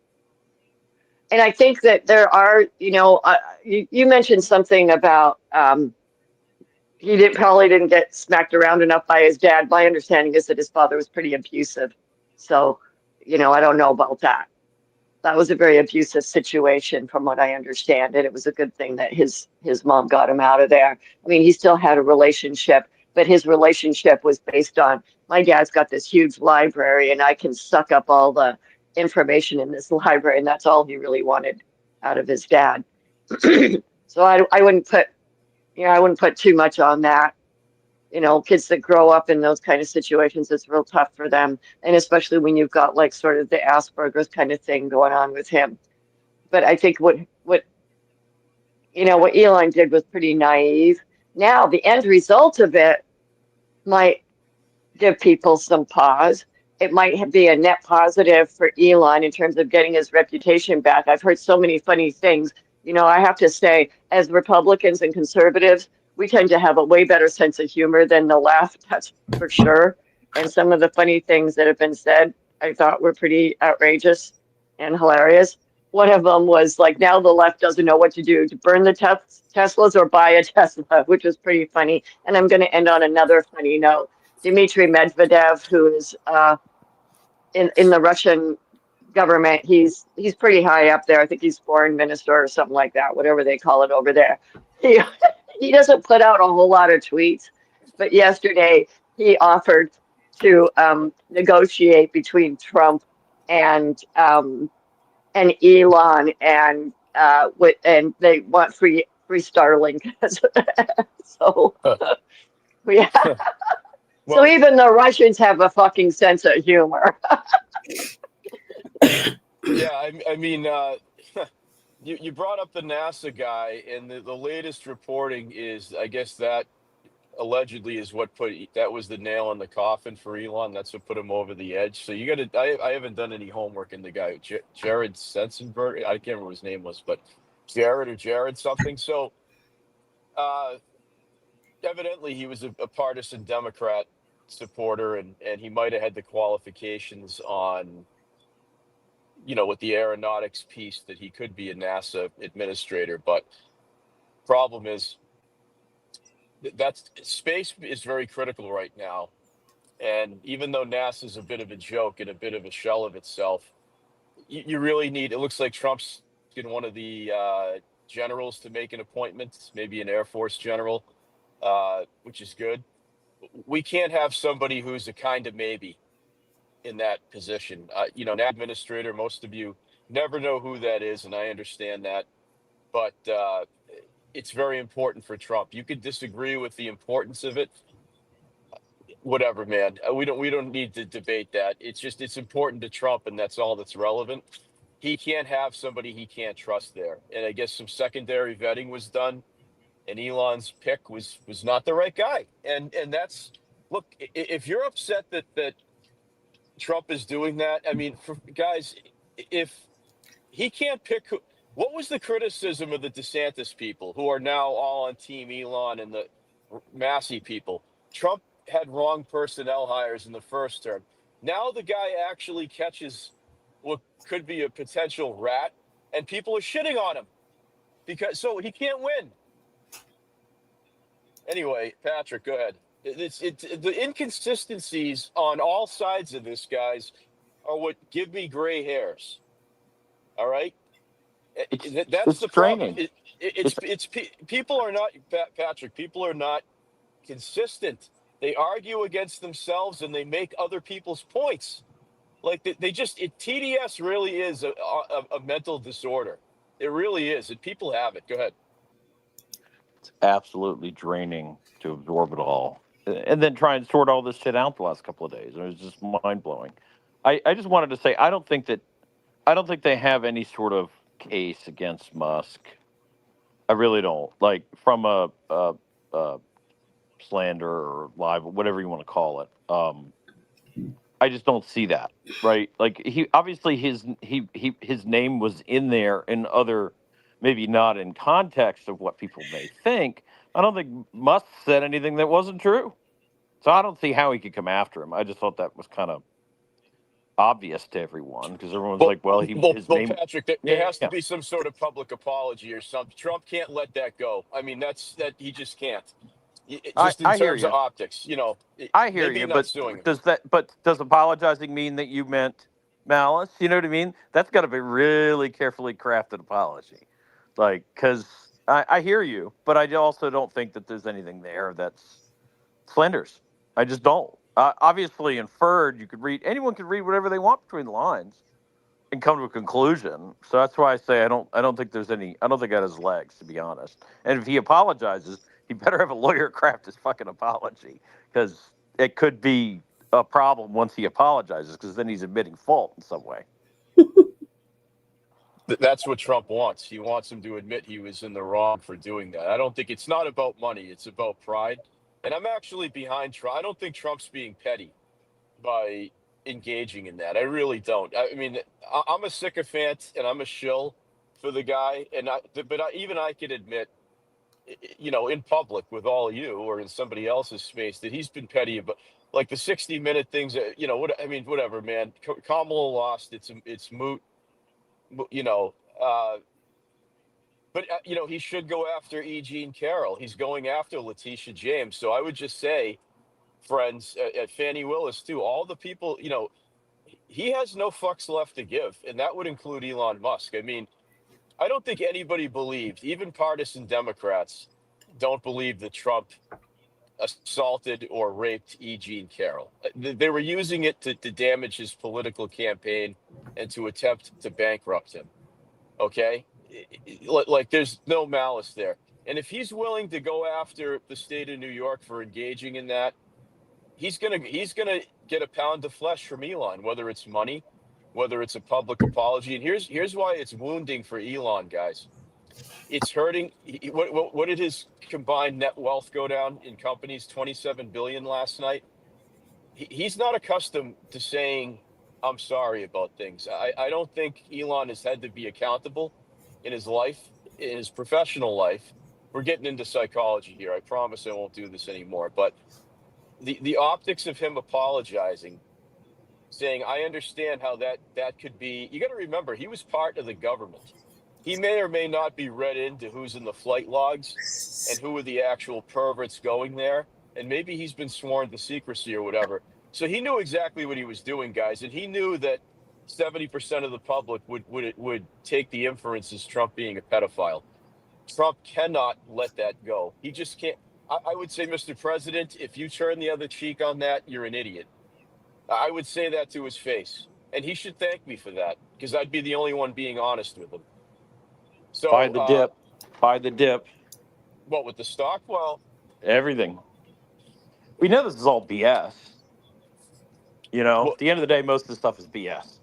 And I think that there are, you mentioned something about he probably didn't get smacked around enough by his dad. My understanding is that his father was pretty abusive. So, I don't know about that. That was a very abusive situation from what I understand. And it was a good thing that his mom got him out of there. I mean, he still had a relationship, but his relationship was based on, my dad's got this huge library and I can suck up all the information in this library. And that's all he really wanted out of his dad. So I wouldn't put too much on that. Kids that grow up in those kind of situations, it's real tough for them. And especially when you've got like sort of the Asperger's kind of thing going on with him. But I think what Elon did was pretty naive. Now, the end result of it might give people some pause. It might be a net positive for Elon in terms of getting his reputation back. I've heard so many funny things. I have to say, as Republicans and conservatives, we tend to have a way better sense of humor than the left, that's for sure. And some of the funny things that have been said, I thought were pretty outrageous and hilarious. One of them was like, now the left doesn't know what to do, to burn the Teslas or buy a Tesla, which was pretty funny. And I'm going to end on another funny note. Dmitry Medvedev, who is in the Russian government, he's pretty high up there. I think he's foreign minister or something like that, whatever they call it over there. He he doesn't put out a whole lot of tweets, but yesterday he offered to negotiate between Trump and Elon and they want free Starlink. So yeah, so Well, even the Russians have a fucking sense of humor. yeah, I mean, you brought up the NASA guy, and the latest reporting is, I guess that allegedly is what that was the nail in the coffin for Elon. That's what put him over the edge. So you got to. I haven't done any homework in the guy, Jared Sensenberg. I can't remember what his name was, but Jared something. So uh, evidently he was a partisan Democrat supporter, and he might have had the qualifications on, with the aeronautics piece, that he could be a NASA administrator. But problem is that's space is very critical right now. And even though NASA is a bit of a joke and a bit of a shell of itself, you really need, it looks like Trump's getting one of the generals to make an appointment, maybe an Air Force general, which is good. We can't have somebody who's a kind of maybe in that position. An administrator, most of you never know who that is, and I understand that. But it's very important for Trump. You could disagree with the importance of it, whatever, man. We don't need to debate that. It's important to Trump, and that's all that's relevant. He can't have somebody he can't trust there. And I guess some secondary vetting was done, and Elon's pick was not the right guy. And that's, look, if you're upset that Trump is doing that, I mean, for guys, if he can't pick what was the criticism of the DeSantis people who are now all on team Elon and the Massey people? Trump had wrong personnel hires in the first term. Now the guy actually catches what could be a potential rat, and people are shitting on him because so he can't win. Anyway, Patrick, go ahead. The inconsistencies on all sides of this, guys, are what give me gray hairs. All right. That's the problem. Draining. It's people are not, Patrick. People are not consistent. They argue against themselves and they make other people's points. Like TDS really is a mental disorder. It really is, and people have it. Go ahead. It's absolutely draining to absorb it all, and then try and sort all this shit out the last couple of days. It was just mind blowing. I just wanted to say I don't think they have any sort of case against Musk. I really don't. Like from a slander or live, whatever you want to call it. I just don't see that, right? Like he obviously his name was in there in other, maybe not in context of what people may think. I don't think Musk said anything that wasn't true, so I don't see how he could come after him. I just thought that was kind of obvious to everyone because everyone's Well, like, well, his name, Patrick, there yeah, has to be some sort of public apology or something. Trump can't let that go. I mean, that he just can't. Just in I hear terms of you. optics, I hear maybe you, not but suing him. does apologizing mean that you meant malice? You know what I mean? That's got to be really carefully crafted apology, like because I hear you, but I also don't think that there's anything there that's slanders. I just don't. Obviously, inferred. You could read. Anyone could read whatever they want between the lines and come to a conclusion. So that's why I say I don't. I don't think there's any. I don't think that has legs, to be honest. And if he apologizes, he better have a lawyer craft his fucking apology because it could be a problem once he apologizes because then he's admitting fault in some way. That's what Trump wants. He wants him to admit he was in the wrong for doing that. I don't think it's not about money. It's about pride. And I'm actually behind Trump. I don't think Trump's being petty by engaging in that. I really don't. I mean, I'm a sycophant and I'm a shill for the guy. Even I can admit, in public with all you or in somebody else's space that he's been petty about, like the 60-minute things. Whatever, man. Kamala lost. It's moot. You know, uh, but he should go after E. Jean Carroll. He's going after Letitia James. So I would just say, friends, at Fannie Willis too, all the people, he has no fucks left to give, and that would include Elon Musk. I mean, I don't think anybody believed, even partisan Democrats, don't believe that Trump assaulted or raped E. Jean Carroll. They were using it to damage his political campaign and to attempt to bankrupt him. Okay? Like there's no malice there. And if he's willing to go after the state of New York for engaging in that, he's gonna get a pound of flesh from Elon, whether it's money, whether it's a public apology. And here's why it's wounding for Elon, guys. It's hurting. What did his combined net wealth go down in companies? 27 billion last night. He's not accustomed to saying I'm sorry about things. I don't think Elon has had to be accountable in his life, in his professional life. We're getting into psychology here. I promise I won't do this anymore. But the optics of him apologizing, saying I understand how that could be. You got to remember, he was part of the government. He may or may not be read into who's in the flight logs and who are the actual perverts going there. And maybe he's been sworn to secrecy or whatever. So he knew exactly what he was doing, guys. And he knew that 70% of the public would take the inference as Trump being a pedophile. Trump cannot let that go. He just can't. I would say, Mr. President, if you turn the other cheek on that, you're an idiot. I would say that to his face. And he should thank me for that, because I'd be the only one being honest with him. So, Buy the dip. Buy the dip. What, with the stock? Well, Everything. We know this is all BS. You know, well, at the end of the day, most of the stuff is BS.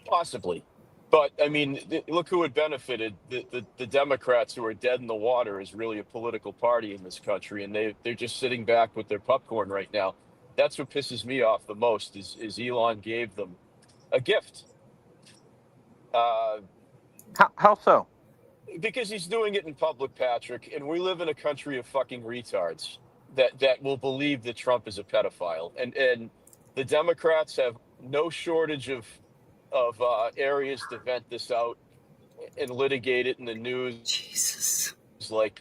possibly. But, I mean, look who had benefited. The Democrats, who are dead in the water, is really a political party in this country, and they're just sitting back with their popcorn right now. That's what pisses me off the most, is Elon gave them a gift. How so? Because he's doing it in public, Patrick, and we live in a country of fucking retards that will believe that Trump is a pedophile. And the Democrats have no shortage of areas to vent this out and litigate it in the news, Jesus. like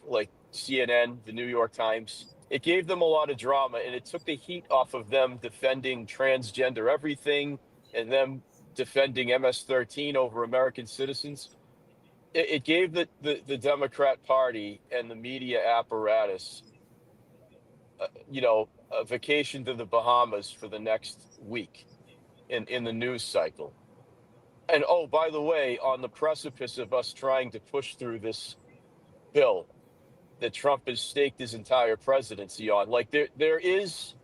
CNN, the New York Times. It gave them a lot of drama, and it took the heat off of them defending transgender everything and them defending MS-13 over American citizens. It gave the Democrat Party and the media apparatus, a vacation to the Bahamas for the next week in the news cycle. And oh, by the way, on the precipice of us trying to push through this bill that Trump has staked his entire presidency on, like there is,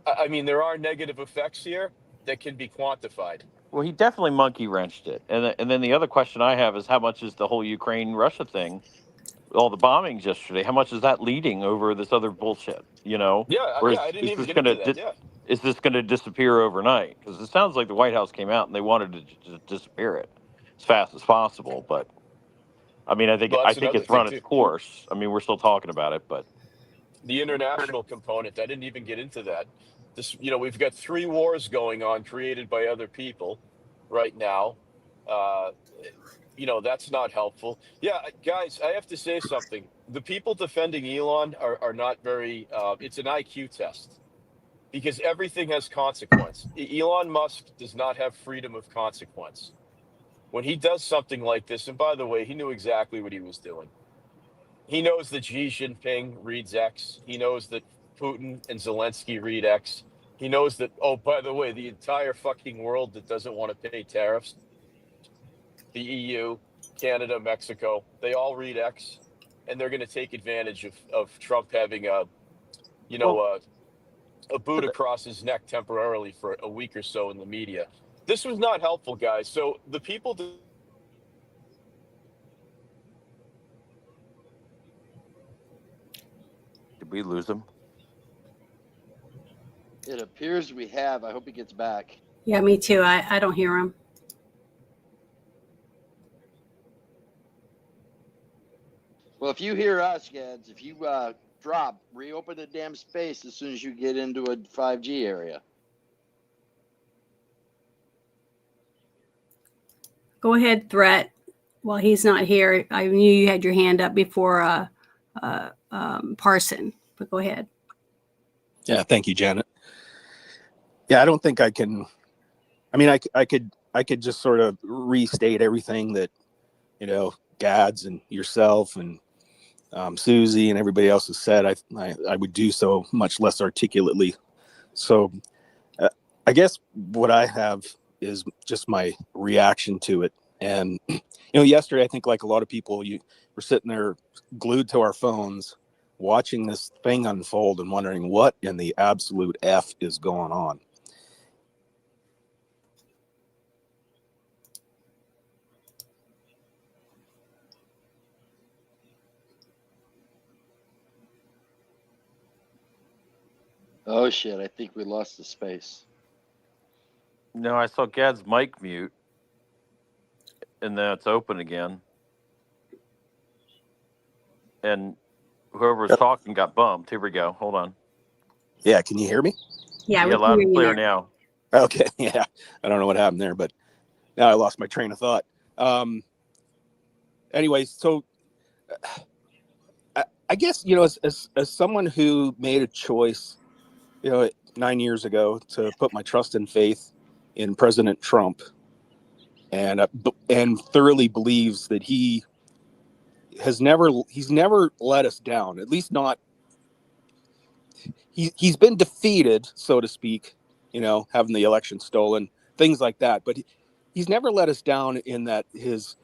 I mean, there are negative effects here that can be quantified. Well, he definitely monkey wrenched it. And then the other question I have is, how much is the whole Ukraine Russia thing, all the bombings yesterday, how much is that leading over this other bullshit? You know, Yeah, or I didn't even get into that. Yeah. Is this going to disappear overnight? Because it sounds like the White House came out and they wanted to just disappear it as fast as possible. But I mean, I think Well, that's another it's thing run its too. course. I mean, we're still talking about it, but The international component, I didn't even get into that. This, we've got 3 wars going on created by other people right now. That's not helpful. Yeah, guys, I have to say something. The people defending Elon are not very, it's an IQ test, because everything has consequence. Elon Musk does not have freedom of consequence. When he does something like this, and by the way, he knew exactly what he was doing. He knows that Xi Jinping reads X. He knows that Putin and Zelensky read X. He knows that, oh, by the way, the entire fucking world that doesn't want to pay tariffs, the EU, Canada, Mexico, they all read X, and they're going to take advantage of Trump having a boot across his neck temporarily for a week or so in the media. This was not helpful, guys. So the people... Did we lose him? It appears we have. I hope he gets back. Yeah, me too. I don't hear him. Well, if you hear us, Gads, if you drop, reopen the damn space as soon as you get into a 5G area. Go ahead, Threat. While he's not here, I knew you had your hand up before Parson, but go ahead. Yeah, thank you, Janet. Yeah, I don't think I can. I mean, I could just sort of restate everything that Gads and yourself and Susie and everybody else has said, I would do so much less articulately. So I guess what I have is just my reaction to it. And, yesterday, I think like a lot of people, we're sitting there glued to our phones, watching this thing unfold and wondering what in the absolute F is going on. Oh shit! I think we lost the space. No, I saw Gad's mic mute, and then it's open again. And whoever was talking got bumped. Here we go. Hold on. Yeah, can you hear me? Yeah, we Yeah, can loud hear and you clear now. now. Okay, yeah. I don't know what happened there, but now I lost my train of thought. Anyway, so I guess, as someone who made a choice, 9 years ago to put my trust and faith in President Trump and thoroughly believes that he's never let us down, at least not. He's been defeated, so to speak, having the election stolen, things like that. But he's never let us down in that his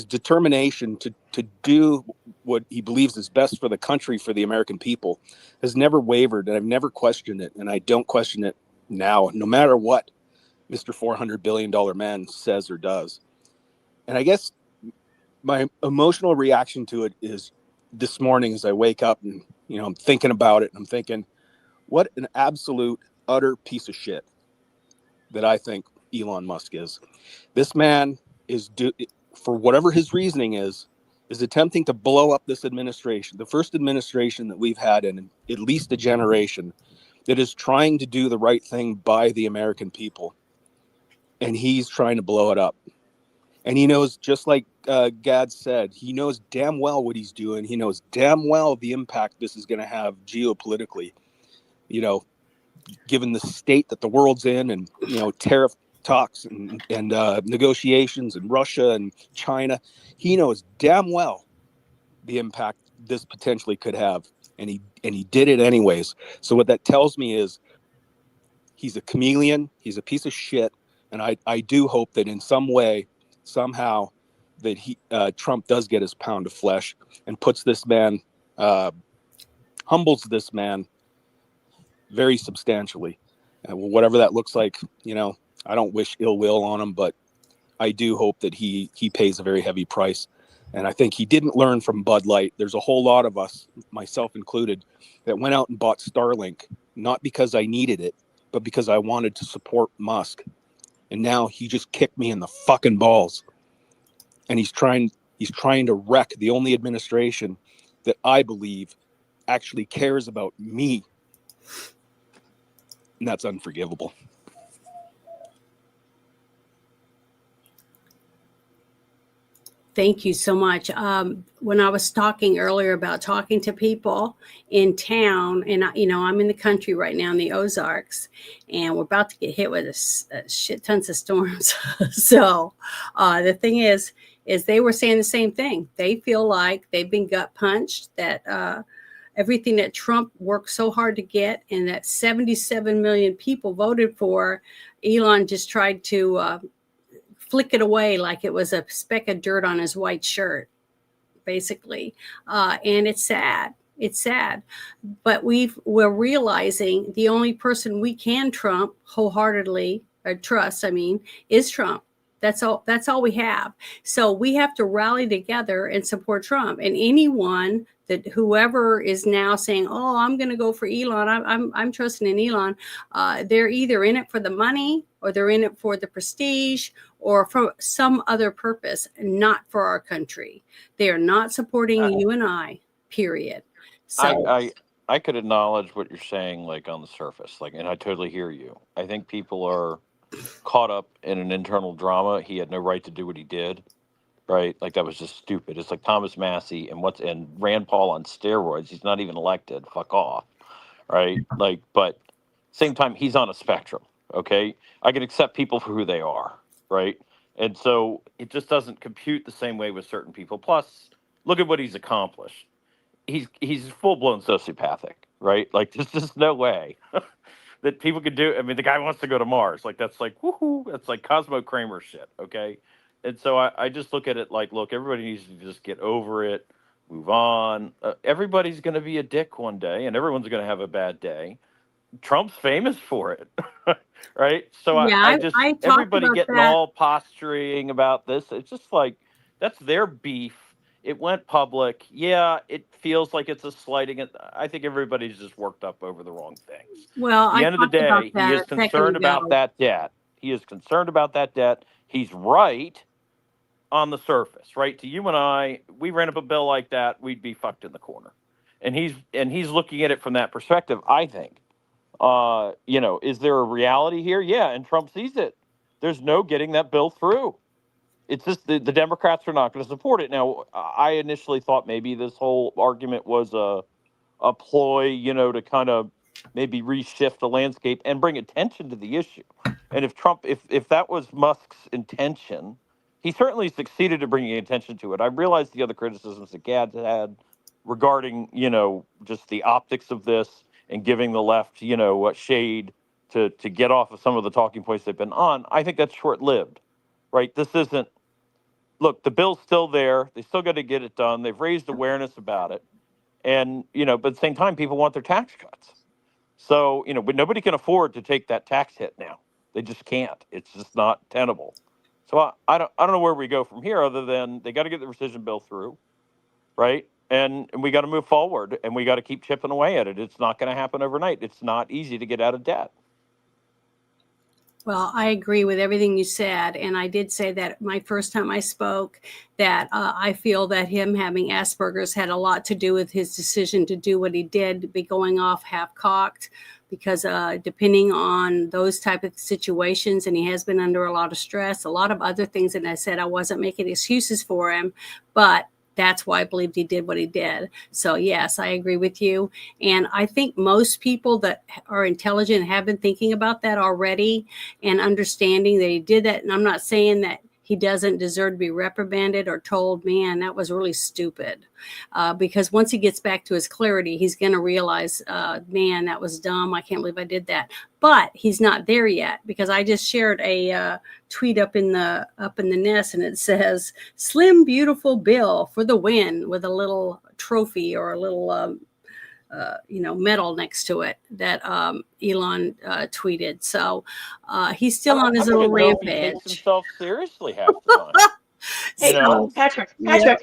determination to do what he believes is best for the country, for the American people, has never wavered. And I've never questioned it. And I don't question it now, no matter what Mr. $400 billion man says or does. And I guess my emotional reaction to it is this morning as I wake up and, I'm thinking about it and I'm thinking, what an absolute utter piece of shit that I think Elon Musk is. This man is, for whatever his reasoning is attempting to blow up this administration, the first administration that we've had in at least a generation that is trying to do the right thing by the American people. And he's trying to blow it up. And he knows, just like Gad said, he knows damn well what he's doing. He knows damn well the impact this is going to have geopolitically, given the state that the world's in, and tariff talks and negotiations and Russia and China. He knows damn well the impact this potentially could have, and he did it anyways. So what that tells me is he's a chameleon, he's a piece of shit, and I do hope that in some way, somehow, that Trump does get his pound of flesh and puts this man, humbles this man very substantially. Whatever that looks like, I don't wish ill will on him, but I do hope that he pays a very heavy price. And I think he didn't learn from Bud Light. There's a whole lot of us, myself included, that went out and bought Starlink, not because I needed it, but because I wanted to support Musk. And now he just kicked me in the fucking balls. And he's trying to wreck the only administration that I believe actually cares about me. And that's unforgivable. Thank you so much. When I was talking earlier about talking to people in town, and I'm in the country right now in the Ozarks, and we're about to get hit with a shit tons of storms. So the thing is they were saying the same thing. They feel like they've been gut punched, that everything that Trump worked so hard to get, and that 77 million people voted for, Elon just tried to flick it away like it was a speck of dirt on his white shirt, basically. And it's sad. It's sad. But we're realizing the only person we can wholeheartedly trust, is Trump. That's all we have. So we have to rally together and support Trump. And anyone that whoever is now saying, "Oh, I'm going to go for Elon," I'm trusting in Elon. They're either in it for the money, or they're in it for the prestige, or for some other purpose, not for our country. They are not supporting you and I. Period. So I could acknowledge what you're saying, like on the surface, like, and I totally hear you. I think people are caught up in an internal drama. He had no right to do what he did, right? Like that was just stupid. It's like Thomas Massey and Rand Paul on steroids. He's not even elected. Fuck off, right? Like, but same time, he's on a spectrum. Okay, I can accept people for who they are, right? And so it just doesn't compute the same way with certain people. Plus, look at what he's accomplished. He's full blown sociopathic, right? Like there's just no way that people could do. I mean, the guy wants to go to Mars. Like that's like woohoo. That's like Cosmo Kramer shit. Okay, and so I just look at it like, look, everybody needs to just get over it, move on. Everybody's going to be a dick one day, and everyone's going to have a bad day. Trump's famous for it, right? So Yeah, I just I talked everybody about getting that. all posturing about this. It's just like that's their beef. It went public. Yeah, it feels like it's a slighting. I think everybody's just worked up over the wrong things. Well, At the I end of the talked about day, he that is a second concerned about ago. that debt. He is concerned about that debt. He's right on the surface, right? To you and I, we ran up a bill like that, we'd be fucked in the corner. And he's looking at it from that perspective, I think. Is there a reality here? Yeah, and Trump sees it. There's no getting that bill through. It's just the Democrats are not going to support it. Now, I initially thought maybe this whole argument was a ploy, to kind of maybe reshift the landscape and bring attention to the issue. And if that was Musk's intention, he certainly succeeded in bringing attention to it. I realized the other criticisms that Gads had regarding, just the optics of this and giving the left, shade to get off of some of the talking points they've been on. I think that's short lived, right? This isn't, look, the bill's still there. They still got to get it done. They've raised awareness about it. And, but at the same time, people want their tax cuts. So, but nobody can afford to take that tax hit now. They just can't. It's just not tenable. So I don't know where we go from here other than they got to get the rescission bill through, right? And we got to move forward and we got to keep chipping away at it. It's not going to happen overnight. It's not easy to get out of debt. Well, I agree with everything you said. And I did say that my first time I spoke that I feel that him having Asperger's had a lot to do with his decision to do what he did, to be going off half cocked, because depending on those type of situations, and he has been under a lot of stress, a lot of other things. And I said I wasn't making excuses for him, but that's why I believed he did what he did. So yes, I agree with you. And I think most people that are intelligent have been thinking about that already and understanding that he did that. And I'm not saying that he doesn't deserve to be reprimanded or told, man, that was really stupid. Because once he gets back to his clarity, he's going to realize, man, that was dumb. I can't believe I did that. But he's not there yet, because I just shared a tweet up in the nest, and it says "Slim Beautiful Bill for the win" with a little trophy or a little medal next to it that Elon tweeted. So he's still on his I don't little even know if he takes rampage. himself seriously half the time. Hey, So Patrick, yeah,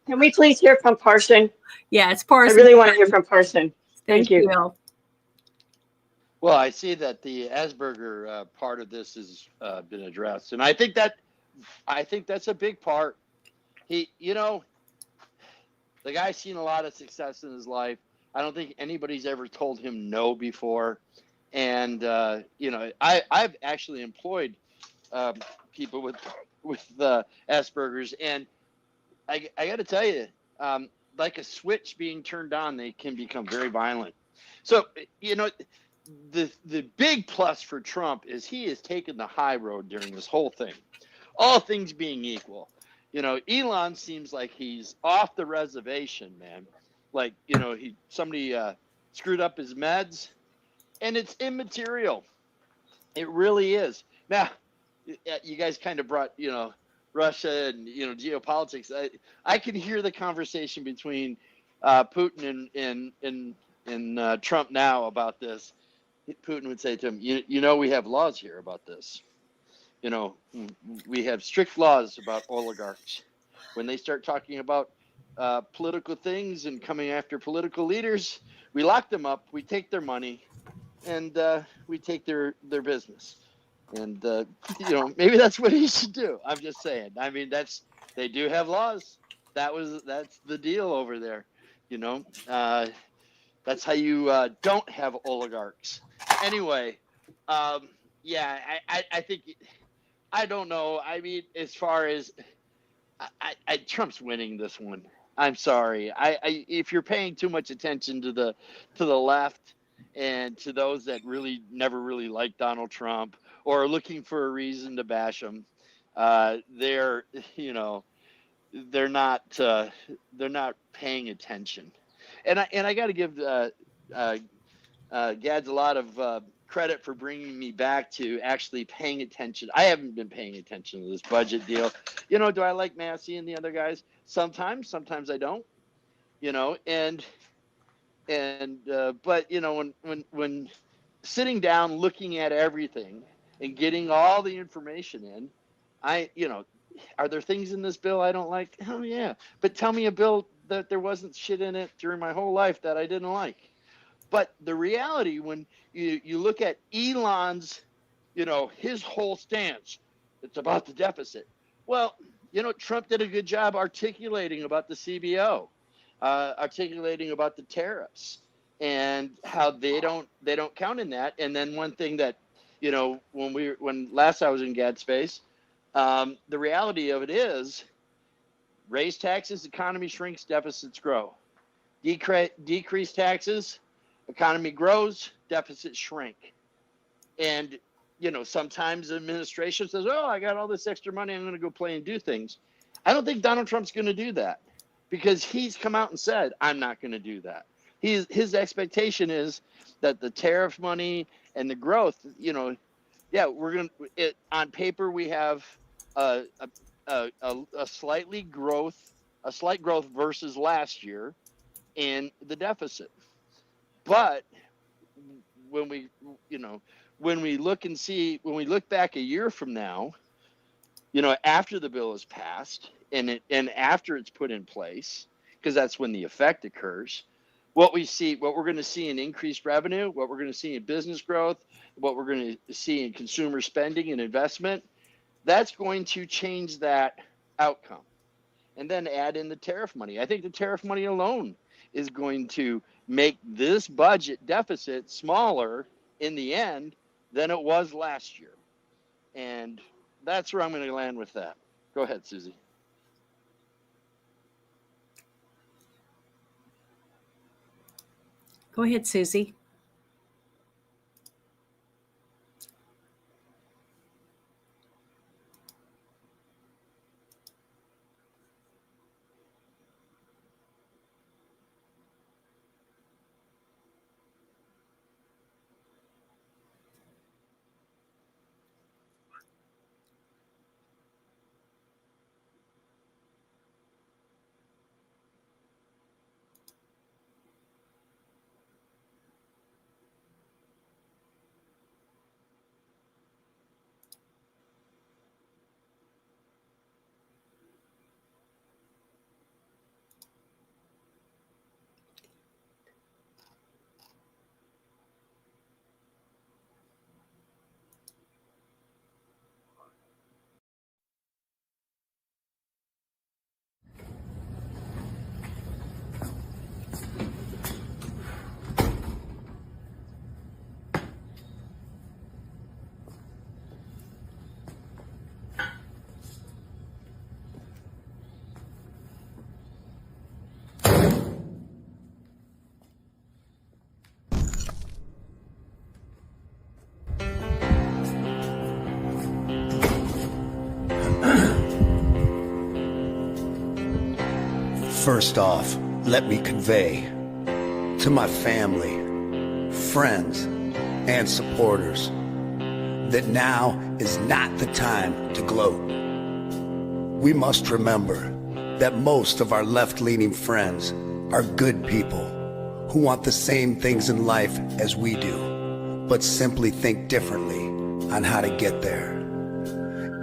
can we please hear from Parson? yeah, it's I Parson. really want to hear from Parson. Thank Thank you. you. Well, I see that the Asperger part of this has been addressed, and I think that's a big part. The guy's seen a lot of success in his life. I don't think anybody's ever told him no before, and I've actually employed people with Asperger's, and I got to tell you, like a switch being turned on, they can become very violent. So the big plus for Trump is he has taken the high road during this whole thing. All things being equal, Elon seems like he's off the reservation, man. Like, somebody screwed up his meds, and it's immaterial. It really is. Now, you guys kind of brought, Russia and, geopolitics. I can hear the conversation between Putin and Trump now about this. Putin would say to him, we have laws here about this. We have strict laws about oligarchs. When they start talking about political things and coming after political leaders, we lock them up, we take their money, and we take their business. And, maybe that's what he should do. I'm just saying. I mean, they do have laws. That's the deal over there. That's how you don't have oligarchs. Anyway, I think, I don't know. I mean, as far as Trump's winning this one. I'm sorry. If you're paying too much attention to the left and to those that really never really liked Donald Trump or are looking for a reason to bash him, they're, you know, they're not paying attention. And I got to give Gads a lot of credit for bringing me back to actually paying attention. I haven't been paying attention to this budget deal. You know, do I like Massey and the other guys? Sometimes I don't. You know, but you know, when sitting down, looking at everything and getting all the information in, you know, are there things in this bill I don't like? Hell yeah. But tell me a bill that there wasn't shit in it during my whole life that I didn't like. But the reality, when you look at Elon's, you know, his whole stance, it's about the deficit. Well, you know, Trump did a good job articulating about the CBO, articulating about the tariffs and how they don't count in that. And then one thing that, you know, when last I was in Gad space, the reality of it is raise taxes, economy shrinks, deficits grow. Decrease taxes, economy grows, deficits shrink. And, you know, sometimes the administration says, oh, I got all this extra money, I'm going to go play and do things. I don't think Donald Trump's going to do that because he's come out and said, I'm not going to do that. His expectation is that the tariff money and the growth, you know, yeah, we're going to, on paper, we have a slight growth versus last year in the deficit. But when we, you know, when we look back a year from now, you know, after the bill is passed and after it's put in place, because that's when the effect occurs, what we're going to see in increased revenue, what we're going to see in business growth, what we're going to see in consumer spending and investment, that's going to change that outcome. And then add in the tariff money. I think the tariff money alone is going to make this budget deficit smaller in the end than it was last year. And that's where I'm going to land with that. Go ahead, Susie. Go ahead, Susie. First off, let me convey to my family, friends, and supporters that now is not the time to gloat. We must remember that most of our left-leaning friends are good people who want the same things in life as we do, but simply think differently on how to get there.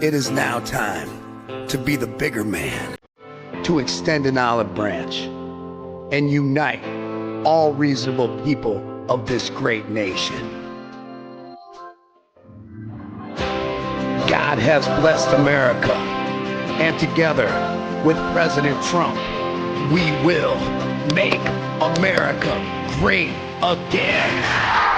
It is now time to be the bigger man, to extend an olive branch and unite all reasonable people of this great nation. God has blessed America, and together with President Trump, we will make America great again.